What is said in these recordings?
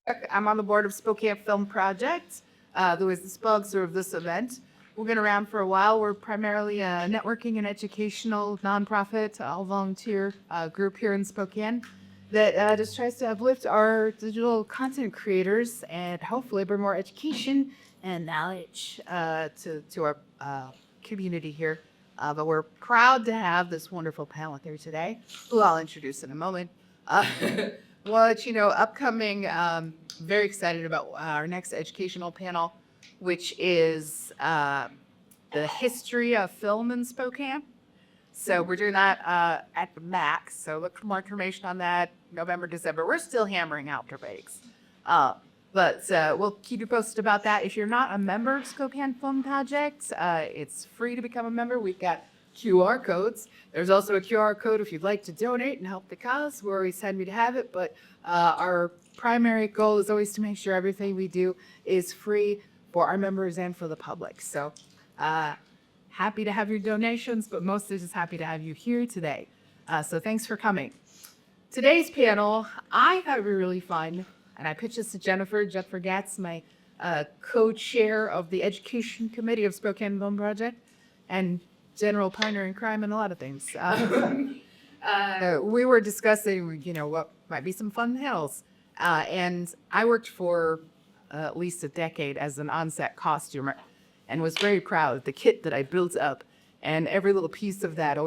I'm on the board of Spokane Film Project, who is the sponsor of this event. We've been around for a while. We're primarily a networking and educational nonprofit, all-volunteer group here in Spokane that just tries to uplift our digital content creators and hopefully bring more education and knowledge to our community here. But we're proud to have this wonderful panel here today, who I'll introduce in a moment. Upcoming, very excited about our next educational panel, which is the history of film in Spokane. So we're doing that at the Max. So look for more information on that, November, December. We're still hammering out the breaks. But we'll keep you posted about that. If you're not a member of Spokane Film Project, it's free to become a member. We've got QR codes. There's also a QR code if you'd like to donate and help the cause. We're always happy to have it, but our primary goal is always to make sure everything we do is free for our members and for the public. So happy to have your donations, but mostly just happy to have you here today. So thanks for coming. Today's panel, I thought would be really fun, and I pitched this to Jennifer Gatz, my co-chair of the Education Committee of Spokane Film Project, and general partner in crime and a lot of things. We were discussing, what might be some fun hills. And I worked for at least a decade as an on-set costumer and was very proud of the kit that I built up. And every little piece of that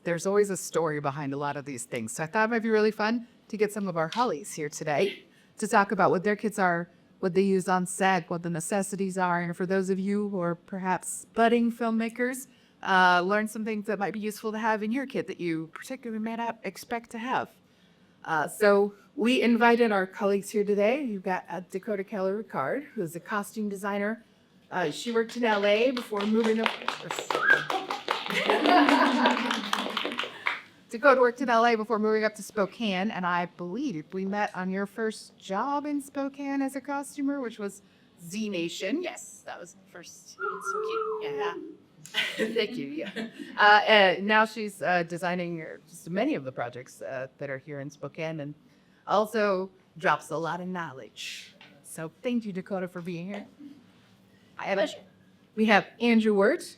there's always a story behind a lot of these things. So I thought it might be really fun to get some of our Hollies here today to talk about what their kits are, what they use on set, what the necessities are. And for those of you who are perhaps budding filmmakers, learn some things that might be useful to have in your kit that you particularly may not expect to have. So we invited our colleagues here today. You've got Dakota Keller-Ricard, who's a costume designer. She worked in LA before moving up. Dakota worked in LA before moving up to Spokane, and I believe we met on your first job in Spokane as a costumer, which was Z Nation. Yes, that was the first. It's so cute. Yeah. Thank you. Yeah. And now she's designing just many of the projects that are here in Spokane, and also drops a lot of knowledge. So thank you, Dakota, for being here. We have Andrew Wirt,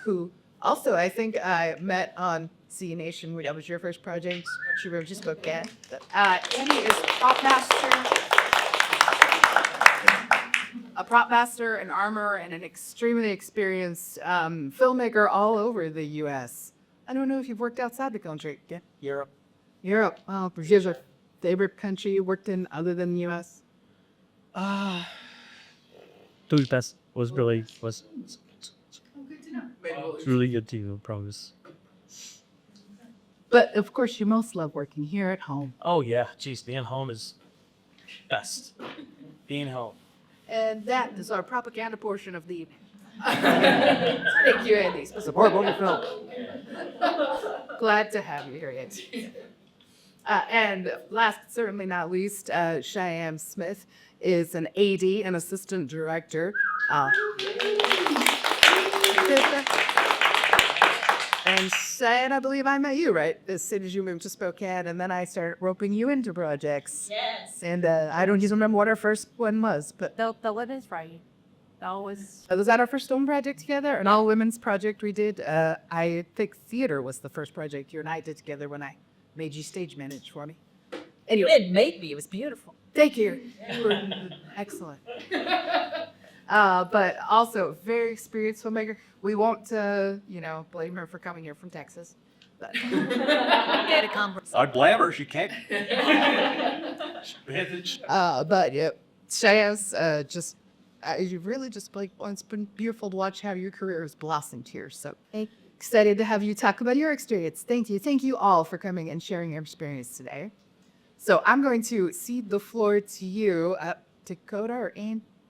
who also I think I met on Z Nation. That was your first project. She wrote just Spokane. Andy is a prop master, an armor, and an extremely experienced filmmaker all over the U.S. I don't know if you've worked outside the country. Yeah. Europe. Well, here's your favorite country you worked in other than the U.S.? Budapest was Oh, good to know. really good to promise. But of course, you most love working here at home. Oh yeah, geez, being home is best. Being home. And that is our propaganda portion of the evening. Thank you, Andy. Support wonderful. Glad to have you here, Andy. And last but certainly not least, Cheyenne Smith is an AD, an assistant director. And Cheyenne, I believe I met you, right? As soon as you moved to Spokane, and then I started roping you into projects. Yes. And I don't even remember what our first one was, but The women's right. That was was that our first film project together? An all-women's project we did. I think theater was the first project you and I did together when I made you stage manage for me. Anyway, it made me. It was beautiful. thank you. You were excellent. But also very experienced filmmaker. We won't, blame her for coming here from Texas. But Get a conference. I'd blame her. She can't. but yeah, Cheyenne's you really just it's been beautiful to watch how your career has blossomed here. So excited to have you talk about your experience. Thank you. Thank you all for coming and sharing your experience today. So I'm going to cede the floor to you, Dakota or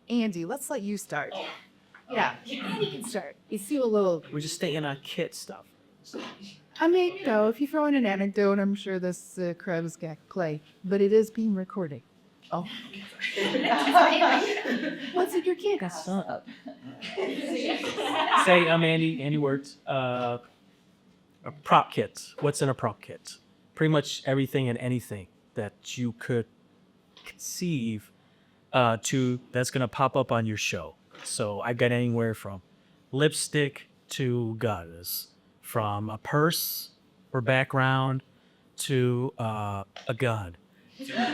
Andy. Let's let you start. Yeah, Andy can start. You see a little. We're just staying on kit stuff. I mean, if you throw in an anecdote, I'm sure this crowd's got play, but it is being recorded. Oh. What's in your kit? Say, I'm Andy Wirt. A prop kit. What's in a prop kit? Pretty much everything and anything that you could conceive that's gonna pop up on your show. So I got anywhere from lipstick to guns, from a purse for background to a gun.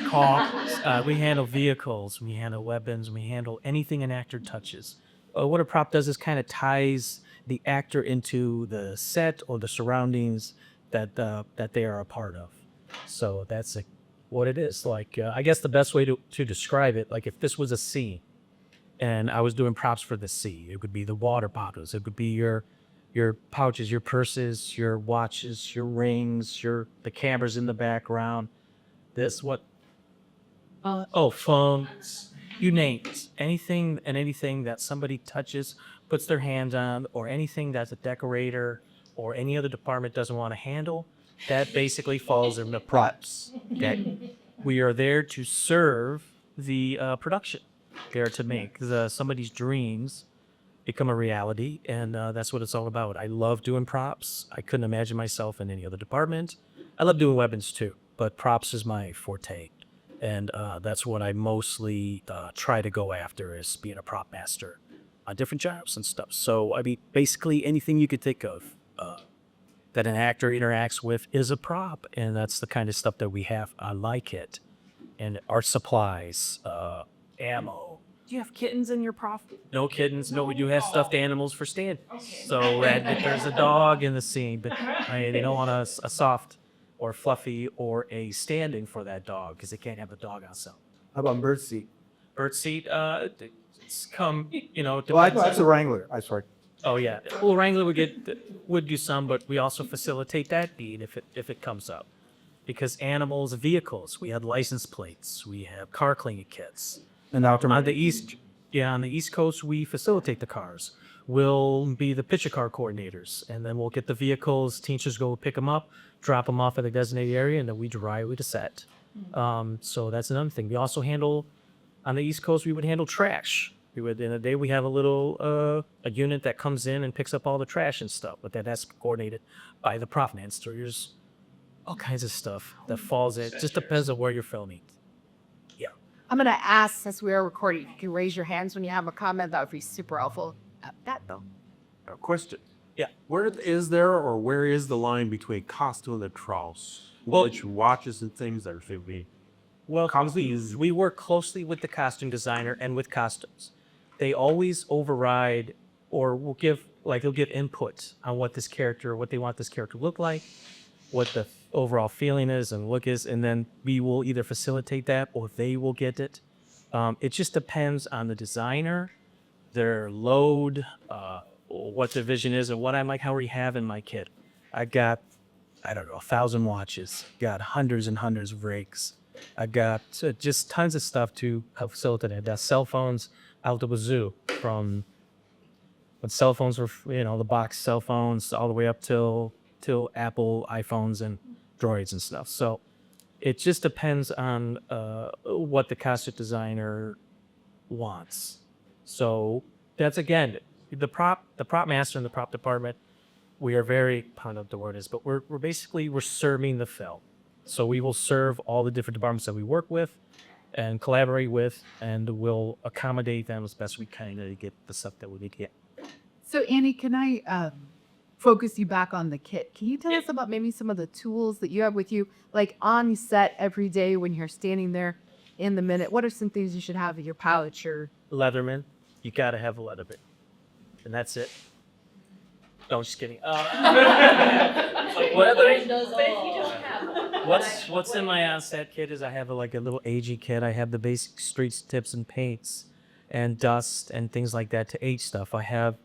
Cars. We handle vehicles. We handle weapons. We handle anything an actor touches. What a prop does is kind of ties the actor into the set or the surroundings that they are a part of. So that's what it is. Like I guess the best way to describe it, like if this was a sea, and I was doing props for the sea, it would be the water bottles. It would be your pouches, your purses, your watches, your rings, the cameras in the background. This what? Phones. You name it. Anything that somebody touches, puts their hands on, or anything that's a decorator or any other department doesn't want to handle, that basically falls in the props. Okay. We are there to serve the production. There to make somebody's dreams become a reality, and that's what it's all about. I love doing props. I couldn't imagine myself in any other department. I love doing weapons too, but props is my forte, and that's what I mostly try to go after, is being a prop master on different jobs and stuff. So I mean, basically anything you could think of that an actor interacts with is a prop, and that's the kind of stuff that we have. I like it, and art supplies, ammo. Do you have kittens in your prop? No kittens. No, we do have stuffed animals for stand. So if there's a dog in the scene, but they don't want a soft or fluffy or a standing for that dog because they can't have a dog outside. How about bird seat? Bird seat, it's come, Well, depends that's a Wrangler. I'm sorry. Oh yeah, well Wrangler would do some, but we also facilitate that need if it comes up, because animals, vehicles, we have license plates, we have car cleaning kits. And outdoor. On the East Coast, we facilitate the cars. We'll be the picture car coordinators, and then we'll get the vehicles. Teachers go pick them up, drop them off at a designated area, and then we drive with the set. So that's another thing. We also handle, on the East Coast, we would handle trash. We would, in a day, we have a little a unit that comes in and picks up all the trash and stuff, but that's coordinated by the prop master. There's all kinds of stuff that falls in. It just depends on where you're filming. Yeah. I'm going to ask, since we are recording, you can raise your hands when you have a comment. That would be super helpful. That though. A question. Yeah. Where is the line between costume and trowels? Well- Which watches and things that are filming? Well, Costumes. we work closely with the costume designer and with costumes. They always override, or they'll give input on what they want this character to look like, what the overall feeling is and look is, and then we will either facilitate that or they will get it. It just depends on the designer, their load, what their vision is, and what I'm like. How are you having my kit? I got, 1,000 watches, got hundreds and hundreds of rakes. I got just tons of stuff to help facilitate it. Got cell phones out the wazoo, from when cell phones were, the box cell phones, all the way up till Apple iPhones and Droids and stuff. So it just depends on what the costume designer wants. So that's, again, the prop master and the prop department. We are very, I don't know what the word is, but we're basically serving the film. So we will serve all the different departments that we work with and collaborate with, and we'll accommodate them as best we can to get the stuff that we need to get. So Annie, can I focus you back on the kit? Can you tell us about maybe some of the tools that you have with you, like on set every day when you're standing there in the minute? What are some things you should have in your pouch? Or Leatherman, you gotta have a Leatherman, and that's it. No, just kidding. What's in my on-set kit is I have a little AG kit. I have the basic streets, tips, and paints, and dust and things like that to age stuff. I have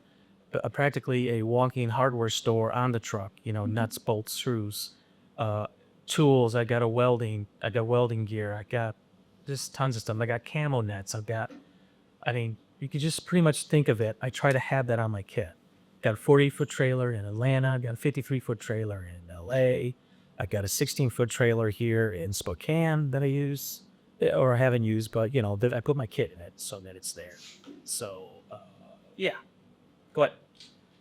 practically a walking hardware store on the truck. Nuts, bolts, screws, tools. I got welding gear. I got just tons of stuff. I got camo nets. You could just pretty much think of it. I try to have that on my kit. Got a 48-foot trailer in Atlanta. I got a 53-foot trailer in LA. I got a 16-foot trailer here in Spokane that I use, or I haven't used, but I put my kit in it so that it's there. So, yeah. Go ahead.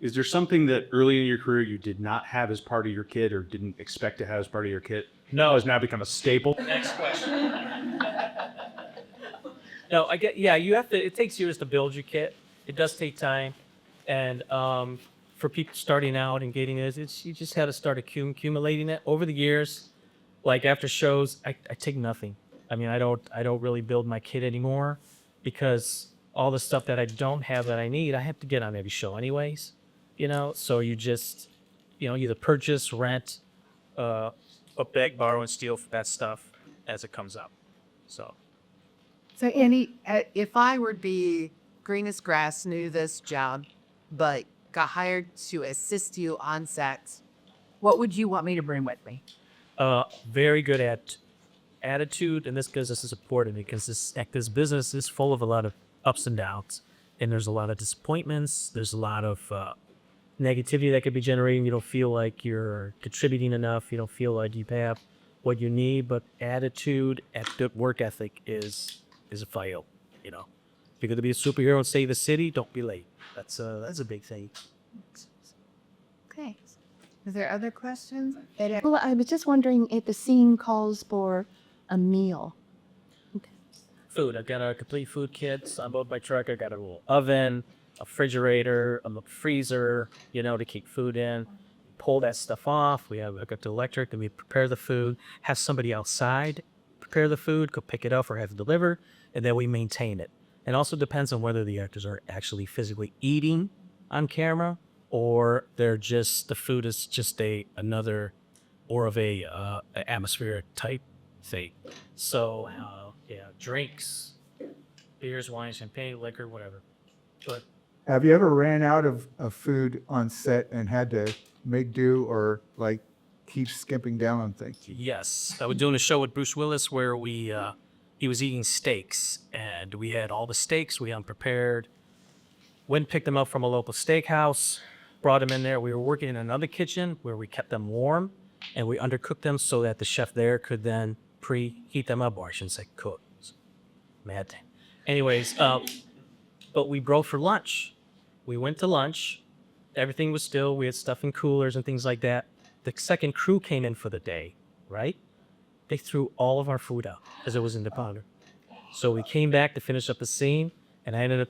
Is there something that early in your career you did not have as part of your kit or didn't expect to have as part of your kit? No, has now become a staple. Next question. No, I get, yeah, you have to, it takes years to build your kit. It does take time. And for people starting out and getting it, you just had to start accumulating it over the years. Like after shows, I take nothing. I mean, I don't really build my kit anymore because all the stuff that I don't have that I need, I have to get on every show anyways, you know? So you just, you know, either purchase, rent, or beg, borrow, and steal for that stuff as it comes up. So. So Annie, if I were to be green as grass, knew this job, but got hired to assist you on set, what would you want me to bring with me? Very good at attitude, and this business is important because this business is full of a lot of ups and downs, and there's a lot of disappointments. There's a lot of negativity that could be generating. You don't feel like you're contributing enough. You don't feel like you have what you need. But attitude and good work ethic is a vital. You know, if you're going to be a superhero and save the city, don't be late. That's a big thing. Okay. Is there other questions? Well, I was just wondering if the scene calls for a meal. Food. I've got a complete food kit on board my truck. I got a little oven, a refrigerator, a little freezer, you know, to keep food in. Pull that stuff off. I've got the electric, and we prepare the food. Have somebody outside prepare the food, go pick it up or have it delivered, and then we maintain it. It also depends on whether the actors are actually physically eating on camera or the food is just another or of a atmospheric type thing. So yeah, drinks, beers, wine, champagne, liquor, whatever. But Have you ever ran out of food on set and had to make do or like keep skimping down on things? yes, I was doing a show with Bruce Willis where he was eating steaks, and we had all the steaks we unprepared. Went and picked them up from a local steakhouse, brought them in there. We were working in another kitchen where we kept them warm, and we undercooked them so that the chef there could then preheat them up, or I shouldn't say cook. It's mad thing. Anyways, but we broke for lunch. We went to lunch. Everything was still, we had stuff in coolers and things like that. The second crew came in for the day, right? They threw all of our food out as it was in the pounder. So we came back to finish up the scene, and I ended up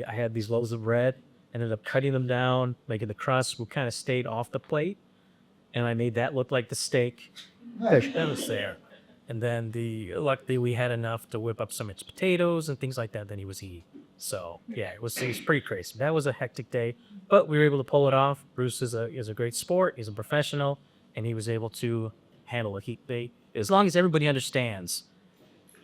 I had these loaves of bread, ended up cutting them down, making the crust, we kind of stayed off the plate, and I made that look like the steak that was there. And then luckily we had enough to whip up some of its potatoes and things like that. Then he was eating. So yeah, it was pretty crazy. That was a hectic day, but we were able to pull it off. Bruce is a great sport. He's a professional, and he was able to handle it. As long as everybody understands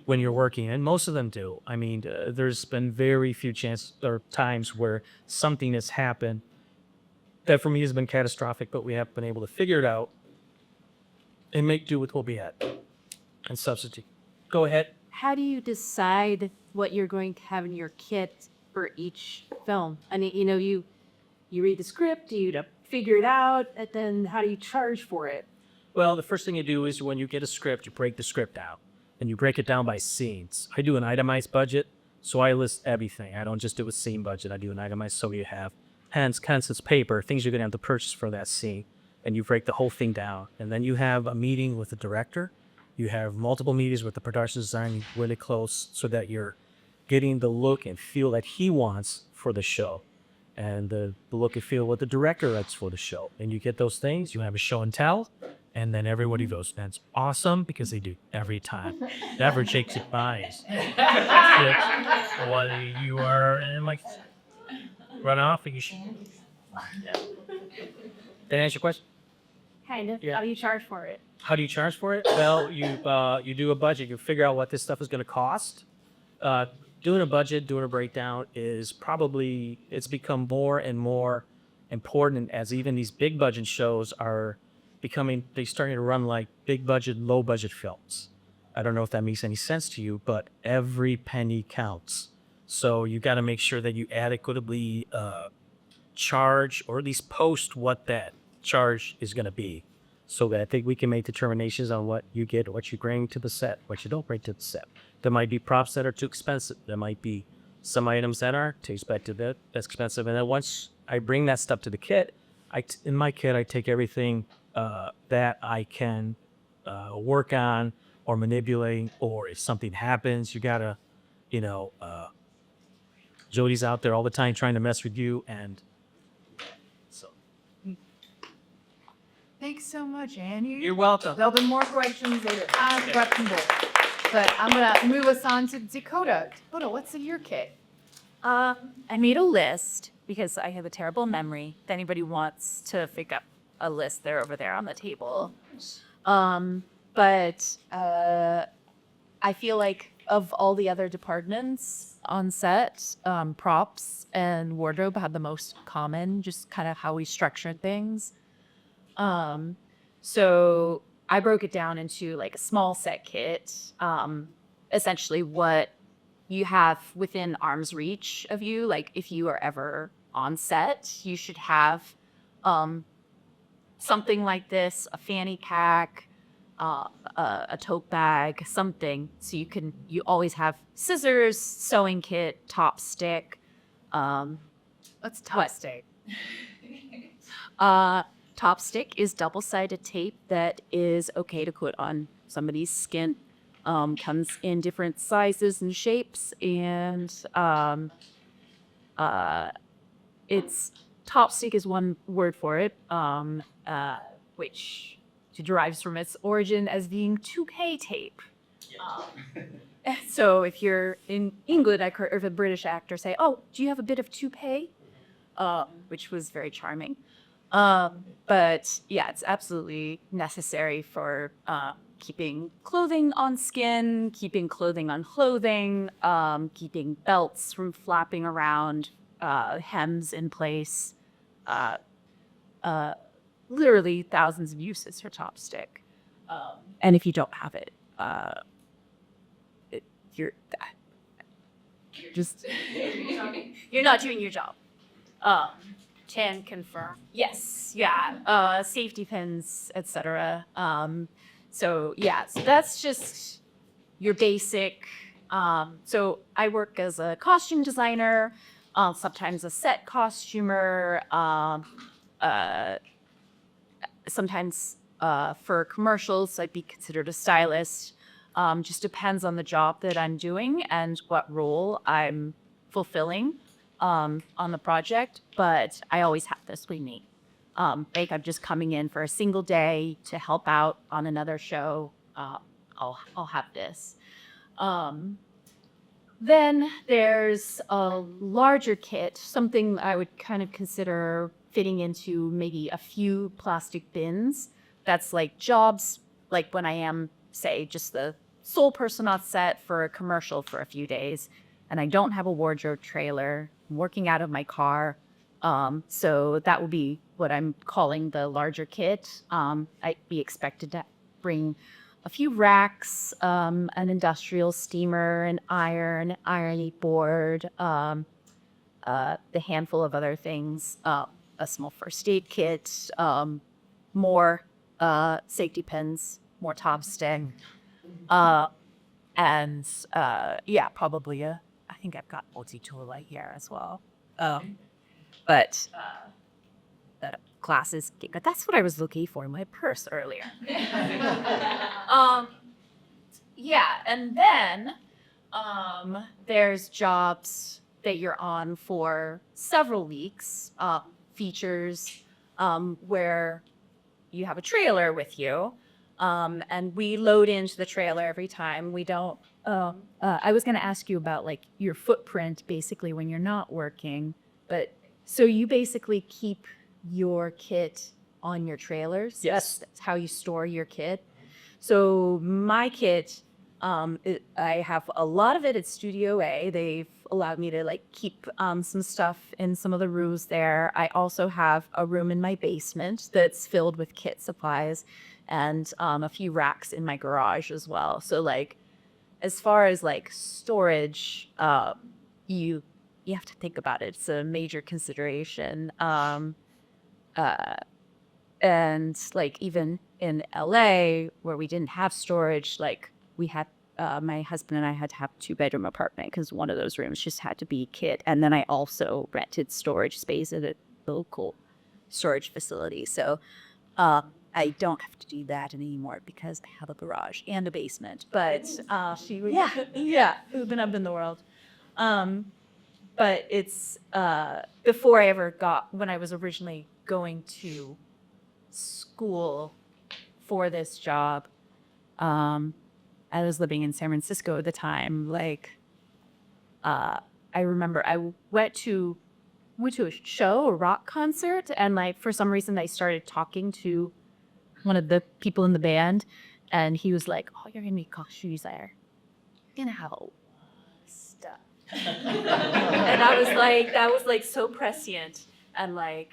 when you're working, and most of them do. I mean, there's been very few times where something has happened that for me has been catastrophic, but we have been able to figure it out and make do with what we had and substitute. Go ahead. How do you decide what you're going to have in your kit for each film? I mean, you read the script, you figure it out, and then how do you charge for it? Well, the first thing you do is when you get a script, you break the script out, and you break it down by scenes. I do an itemized budget, so I list everything. I don't just do a scene budget. I do an itemized, so you have pens, pencils, paper, things you're going to have to purchase for that scene, and you break the whole thing down. And then you have a meeting with the director. You have multiple meetings with the production designer really close so that you're getting the look and feel that he wants for the show, and the look and feel what the director wants for the show. And you get those things, you have a show and tell, and then everybody goes, that's awesome, because they do every time. Never shakes it by. What you are, and like, run off, and you should. Yeah. Did I answer your question? Kind of. Yeah. How do you charge for it? How do you charge for it? Well, you do a budget. You figure out what this stuff is going to cost. Doing a budget, doing a breakdown it's become more and more important as even these big budget shows are they're starting to run like big budget, low budget films. I don't know if that makes any sense to you, but every penny counts. So you got to make sure that you adequately charge or at least post what that charge is going to be, so that I think we can make determinations on what you get, what you bring to the set, what you don't bring to the set. There might be props that are too expensive. There might be some items that are too expensive, that's expensive. And then once I bring that stuff to the kit, in my kit, I take everything that I can work on or manipulate, or if something happens, you gotta you know, Jody's out there all the time trying to mess with you, and so Thanks so much, Anne. you're welcome. There'll be more questions later. I've got some more. But I'm gonna move us on to Dakota. Dakota, what's in your kit? I made a list because I have a terrible memory. If anybody wants to pick up a list, they're over there on the table. But I feel like of all the other departments on set, props and wardrobe had the most common, just kind of how we structured things. So I broke it down into like a small set kit, essentially what you have within arm's reach of you. Like if you are ever on set, you should have something like this, a fanny pack, a tote bag, something. So you always have scissors, sewing kit, top stick. What's top stick? Top stick is double-sided tape that is okay to put on somebody's skin. Comes in different sizes and shapes, and it's top stick is one word for it, which derives from its origin as being 2K tape. So if you're in England, I heard a British actor say, "Oh, do you have a bit of toupee?" Which was very charming. But yeah, it's absolutely necessary for keeping clothing on skin, keeping clothing on clothing, keeping belts from flapping around, hems in place. Literally thousands of uses for top stick. And if you don't have it, you're just you're not doing your job. Can confirm. Yes, yeah, safety pins, etc. So that's just your basic. So I work as a costume designer, sometimes a set costumer, sometimes for commercials I'd be considered a stylist. Just depends on the job that I'm doing and what role I'm fulfilling on the project, but I always have this with me. Like I'm just coming in for a single day to help out on another show. I'll have this. Then there's a larger kit, something I would kind of consider fitting into maybe a few plastic bins. That's like jobs, like when I am, say, just the sole person on set for a commercial for a few days, and I don't have a wardrobe trailer. I'm working out of my car. So that would be what I'm calling the larger kit. I'd be expected to bring a few racks, an industrial steamer, an iron, ironing board, the handful of other things, a small first aid kit, more safety pins, more top stick, and probably I think I've got multi-tool right here as well. But the glasses, that's what I was looking for in my purse earlier. And then there's jobs that you're on for several weeks, features where you have a trailer with you, and we load into the trailer every time. We don't. I was going to ask you about like your footprint, basically when you're not working, but so you basically keep your kit on your trailers. Yes. That's how you store your kit. So my kit, I have a lot of it at Studio A. They've allowed me to like keep some stuff in some of the rooms there. I also have a room in my basement that's filled with kit supplies, and a few racks in my garage as well. So like, as far as like storage, you have to think about it. It's a major consideration. And like even in LA where we didn't have storage, like we had my husband and I had to have a 2-bedroom apartment because one of those rooms just had to be kit. And then I also rented storage space at a local storage facility. So I don't have to do that anymore because I have a garage and a basement. But moving up in the world. But it's before I ever when I was originally going to school for this job, I was living in San Francisco at the time. I remember I went to a show, a rock concert, and for some reason I started talking to one of the people in the band, and he was like, "Oh, you're gonna need shoes there. You're gonna have a lot of stuff." And I was like, that was so prescient, and I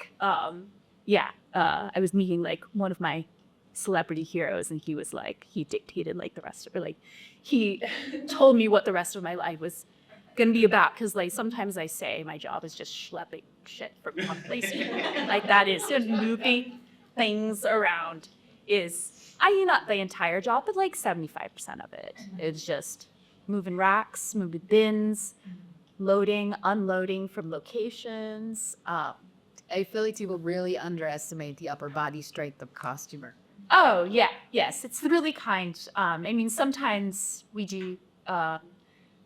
was meeting one of my celebrity heroes, and he was he dictated the rest of it. He told me what the rest of my life was gonna be about, because sometimes I say my job is just schlepping shit from one place to another. That is, and moving things around is not the entire job, but 75% of it is just moving racks, moving bins, loading, unloading from locations. I feel like people really underestimate the upper body strength of costumer. Oh yeah, yes, it's really kind. Sometimes we do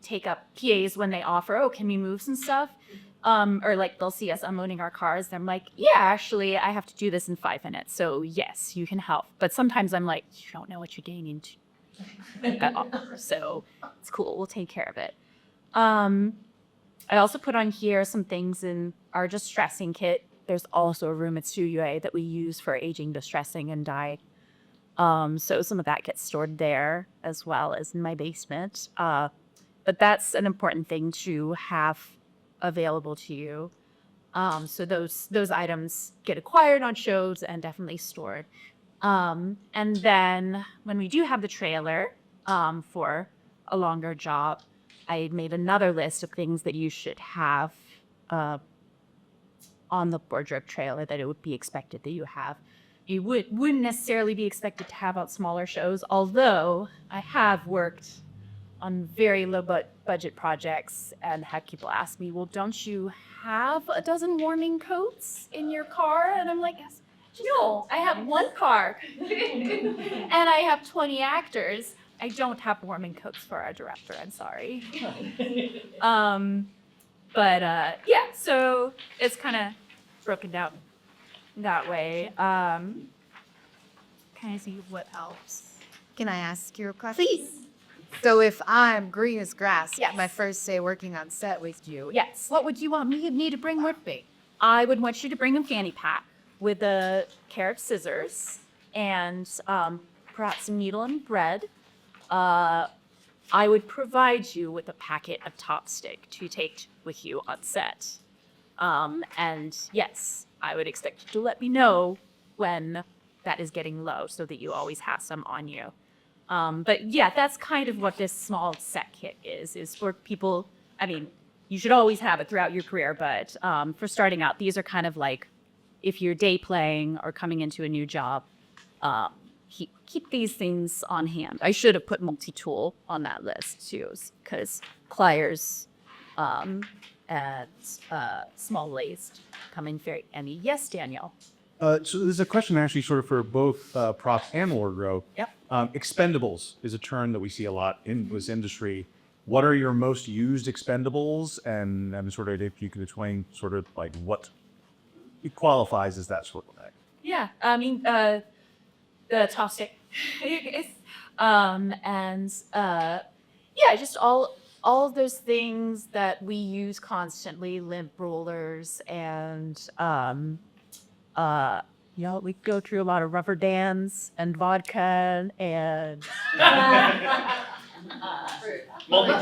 take up PAs when they offer, "Oh, can we move some stuff?" Or they'll see us unloading our cars. And I'm like, "Yeah, actually, I have to do this in 5 minutes. So yes, you can help." But sometimes I'm like, "You don't know what you're getting into." So it's cool. We'll take care of it. I also put on here some things in our distressing kit. There's also a room at Studio A that we use for aging, distressing, and dye. So some of that gets stored there as well as in my basement. But that's an important thing to have available to you. So those items get acquired on shows and definitely stored. And then when we do have the trailer for a longer job, I made another list of things that you should have on the wardrobe trailer that it would be expected that you have. You wouldn't necessarily be expected to have out smaller shows, although I have worked on very low budget projects and had people ask me, "Well, don't you have a dozen warming coats in your car?" And I'm like, "No, I have one car and I have 20 actors. I don't have warming coats for our director. I'm sorry." So it's kind of broken down that way. Kind of see what else. Can I ask you a question? Please. So if I'm green as grass, Yes. my first day working on set with you, Yes. what would you want me to bring with me? I would want you to bring a fanny pack with a pair of scissors and perhaps some needle and thread. I would provide you with a packet of Topstick to take with you on set. And yes, I would expect you to let me know when that is getting low so that you always have some on you. But yeah, that's kind of what this small set kit is for people. You should always have it throughout your career, but for starting out, these are kind of if you're day playing or coming into a new job, keep these things on hand. I should have put multi-tool on that list too, because pliers and small laced come in very handy. Yes, Daniel. So there's a question actually sort of for both prop and wardrobe. Yep. Expendables is a term that we see a lot in this industry. What are your most used expendables? And sort of if you could explain sort of what it qualifies as that sort of thing. Yeah, the Topstick. Just all of those things that we use constantly, lint rollers and we go through a lot of rubber bands and vodka and Let me go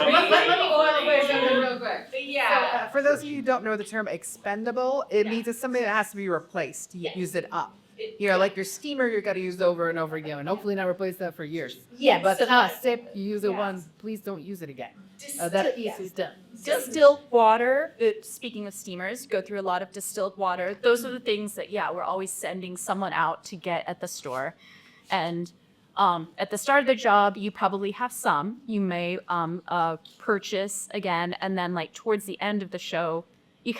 something real quick. So, for those of you who don't know the term expendable, it means it's something that has to be replaced. Use it up. Like your steamer, you got to use over and over again, and hopefully not replace that for years. Yes. But sip, you use it once, please don't use it again. That piece is done. Distilled water, speaking of steamers, go through a lot of distilled water. Those are the things that, we're always sending someone out to get at the store. And at the start of the job, you probably have some. You may purchase again, and then towards the end of the show, you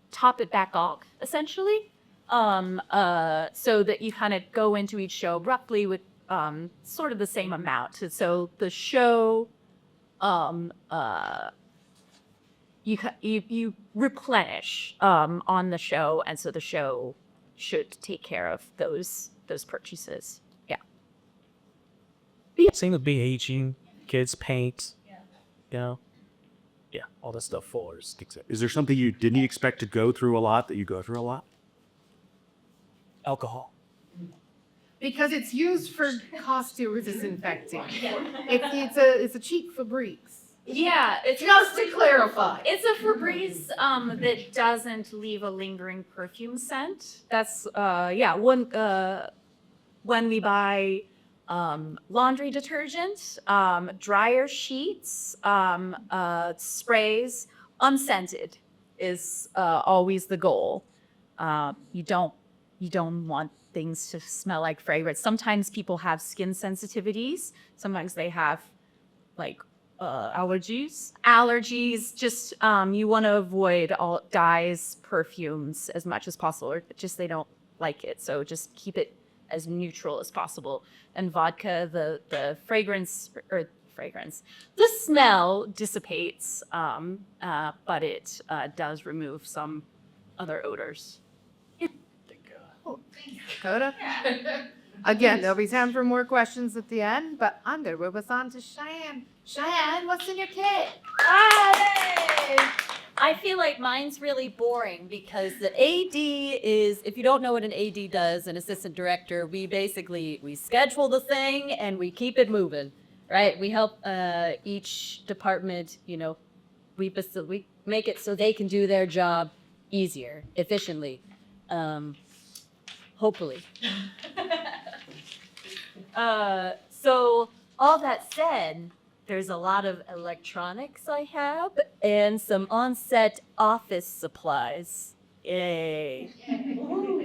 top it back off, essentially. so that you kind of go into each show roughly with sort of the same amount. So the show, you replenish on the show, and so the show should take care of those purchases. Yeah. Same with BHU, kids paint, you know, yeah, all that stuff floors. Is there something you didn't expect to go through a lot that you go through a lot? Alcohol. Because it's used for costume disinfecting. It's a cheap Febreze. Yeah, it's Just to clarify. It's a Febreze that doesn't leave a lingering perfume scent. That's when we buy laundry detergent, dryer sheets, sprays, unscented is always the goal. You don't want things to smell like fragrance. Sometimes people have skin sensitivities. Sometimes they have like allergies. Just you want to avoid all dyes, perfumes as much as possible, or just they don't like it. So just keep it as neutral as possible. And vodka, the the smell dissipates, but it does remove some other odors. Dakota? Again, there'll be time for more questions at the end, but I'm going to move us on to Cheyenne. Cheyenne, what's in your kit? I feel like mine's really boring because the AD is, if you don't know what an AD does, an assistant director, we schedule the thing and we keep it moving, right? We help each department, we make it so they can do their job easier, efficiently, hopefully. So all that said, there's a lot of electronics I have and some on-set office supplies. Yay.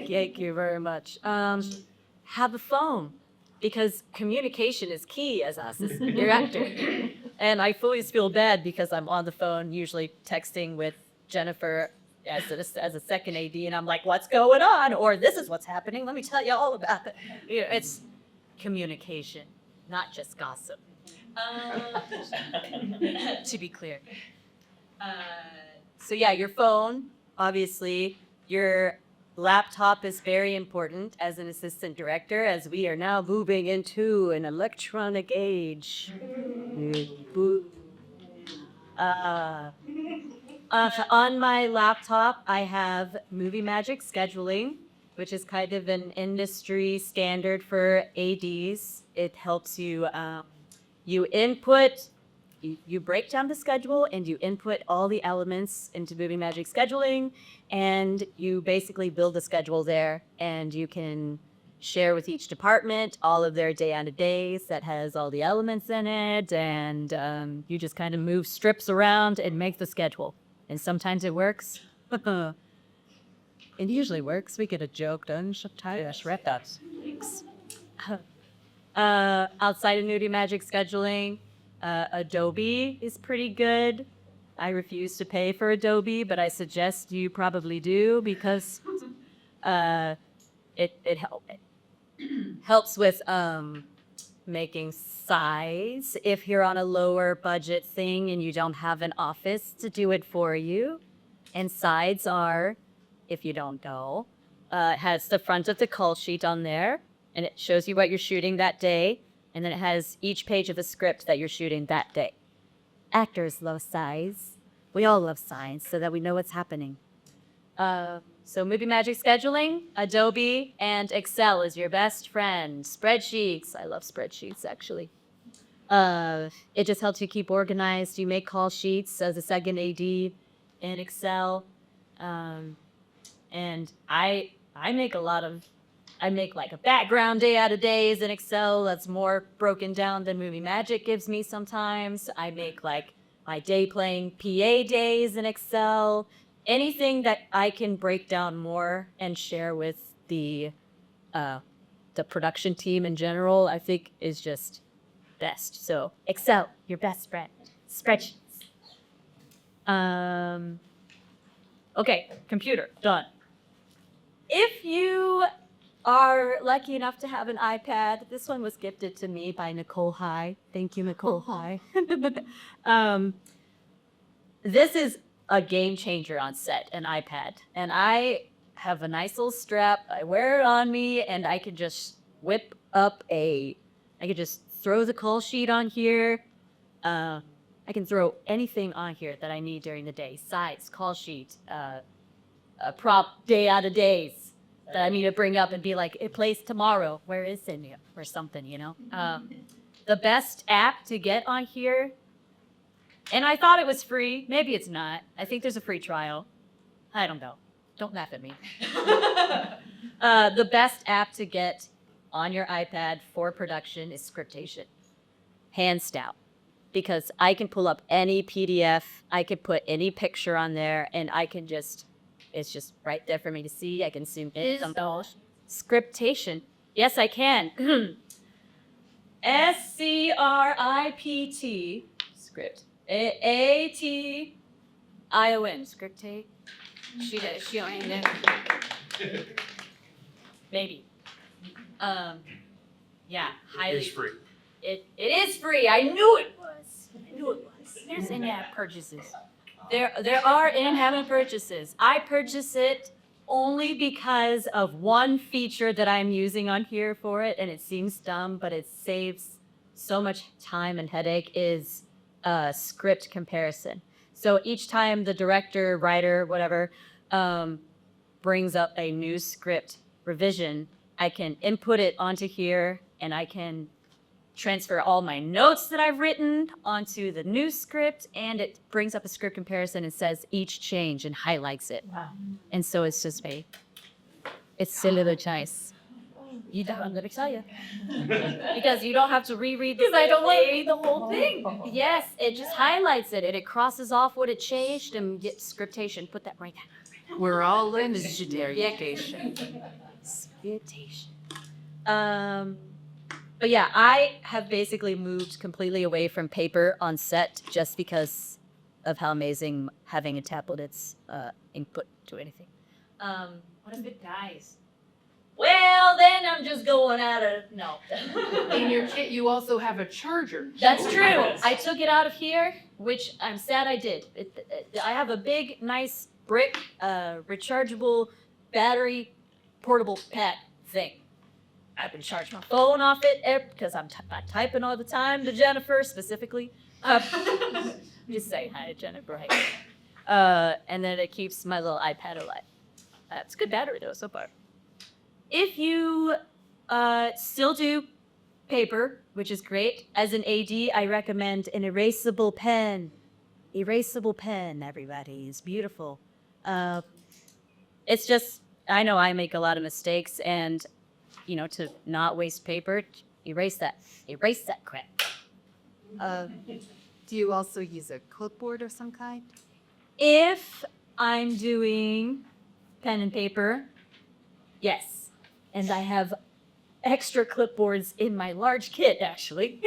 Thank you very much. Have a phone because communication is key as an assistant director. And I always feel bad because I'm on the phone, usually texting with Jennifer as a second AD, and I'm like, what's going on? Or this is what's happening. Let me tell you all about it. It's communication, not just gossip. To be clear. So yeah, your phone, obviously, your laptop is very important as an assistant director, as we are now moving into an electronic age. On my laptop, I have Movie Magic scheduling, which is kind of an industry standard for ADs. It helps you, you break down the schedule and you input all the elements into Movie Magic scheduling, and you basically build a schedule there, and you can share with each department all of their day-on-a-days that has all the elements in it, and you just kind of move strips around and make the schedule. And sometimes it works. It usually works. We get a joke done. Thanks. Outside of Movie Magic scheduling, Adobe is pretty good. I refuse to pay for Adobe, but I suggest you probably do because it helps with making size if you're on a lower budget thing and you don't have an office to do it for you. And sides are, if you don't know, it has the front of the call sheet on there, and it shows you what you're shooting that day, and then it has each page of the script that you're shooting that day. Actors love size. We all love signs so that we know what's happening. So Movie Magic scheduling, Adobe, and Excel is your best friend. Spreadsheets, I love spreadsheets actually. It just helps you keep organized. You make call sheets as a second AD in Excel. And I make like a background day out of days in Excel that's more broken down than Movie Magic gives me sometimes. I make like my day playing PA days in Excel. Anything that I can break down more and share with the production team in general, I think is just best. So Excel, your best friend. Spreadsheets. Okay, computer, done. If you are lucky enough to have an iPad, this one was gifted to me by Nicole High. Thank you, Nicole High. This is a game changer on set, an iPad. And I have a nice little strap. I wear it on me, and I can just whip up I could just throw the call sheet on here. I can throw anything on here that I need during the day. Sites, call sheet, a prop day out of days that I need to bring up and be like, it plays tomorrow. Where is it? Or something, you know? The best app to get on here, and I thought it was free. Maybe it's not. I think there's a free trial. I don't know. Don't laugh at me. The best app to get on your iPad for production is Scriptation. Hands down. Because I can pull up any PDF, I could put any picture on there, and I can just, it's just right there for me to see. I can zoom in. Scriptation. Yes, I can. SCRIPT. Script. ATION. Scriptate. She ain't there. Maybe. Yeah, highly. It's free. It is free. I knew it was. I knew it was. There's in-app purchases. There are in-app purchases. I purchase it only because of one feature that I'm using on here for it, and it seems dumb, but it saves so much time and headache, is script comparison. So each time the director, writer, whatever, brings up a new script revision, I can input it onto here, and I can transfer all my notes that I've written onto the new script, and it brings up a script comparison and says each change and highlights it. Wow. And so it's just it's a little nice. I'm gonna tell you. Because you don't have to reread the I don't want to read the whole thing. Yes, it just highlights it, and it crosses off what it changed and get scriptation. Put that right there. We're all in education. Scriptation. But yeah, I have basically moved completely away from paper on set just because of how amazing having a tablet's input to anything. What if it dies? Well, then I'm just going out of no. In your kit, you also have a charger. That's true. I took it out of here, which I'm sad I did. I have a big, nice brick, rechargeable battery, portable pad thing. I've been charging my phone off it because I'm typing all the time to Jennifer specifically. Just saying hi to Jennifer. And then it keeps my little iPad alive. It's a good battery though so far. If you still do paper, which is great, as an AD, I recommend an erasable pen. Erasable pen, everybody, is beautiful. It's just, I know I make a lot of mistakes, and to not waste paper, erase that crap. Do you also use a clipboard of some kind? If I'm doing pen and paper, yes. And I have extra clipboards in my large kit, actually.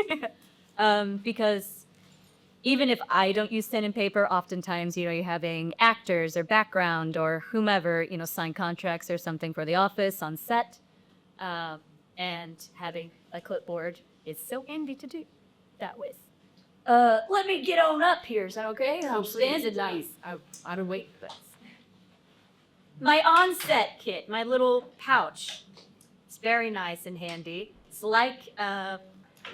Because even if I don't use pen and paper, oftentimes, you're having actors or background or whomever, sign contracts or something for the office on set. And having a clipboard is so handy to do that with. Let me get on up here. Is that okay? I'm standing nice. I don't wait for this. My on-set kit, my little pouch. It's very nice and handy. It's like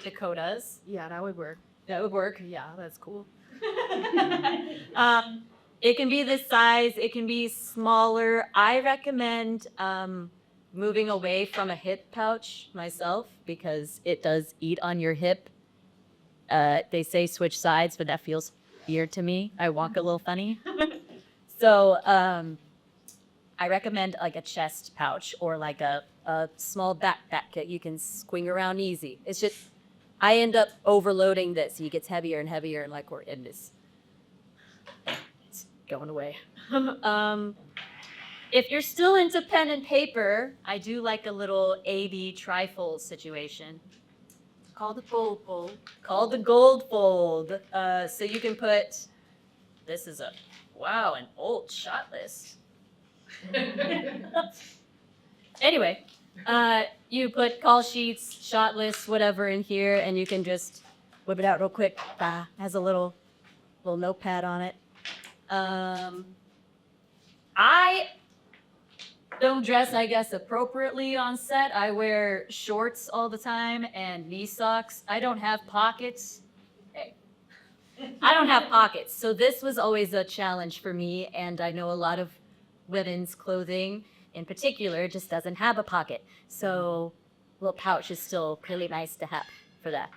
Dakota's. Yeah, that would work. That would work. Yeah, that's cool. It can be this size. It can be smaller. I recommend moving away from a hip pouch myself because it does eat on your hip. They say switch sides, but that feels weird to me. I walk a little funny. So I recommend like a chest pouch or like a small backpack that you can swing around easy. It's just, I end up overloading this. He gets heavier and heavier, and like we're in this. It's going away. If you're still into pen and paper, I do like a little AD trifold situation. Called the gold fold. Called the gold fold. So you can put, this is an old shot list. Anyway, you put call sheets, shot lists, whatever in here, and you can just whip it out real quick. Has a little notepad on it. I don't dress, I guess, appropriately on set. I wear shorts all the time and knee socks. I don't have pockets. I don't have pockets. So this was always a challenge for me. And I know a lot of women's clothing in particular just doesn't have a pocket. So a little pouch is still really nice to have for that.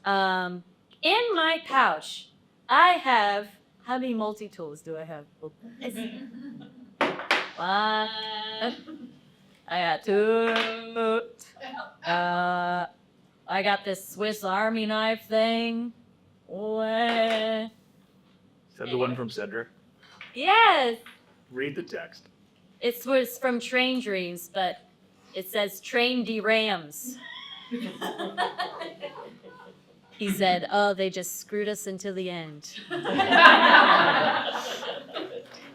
In my pouch, I have, how many multi-tools do I have? One. I got two. I got this Swiss Army knife thing. Is that the one from Cedric? Yes, Read the text. it was from Train Dreams, but it says Train derams. He said, "Oh, they just screwed us until the end."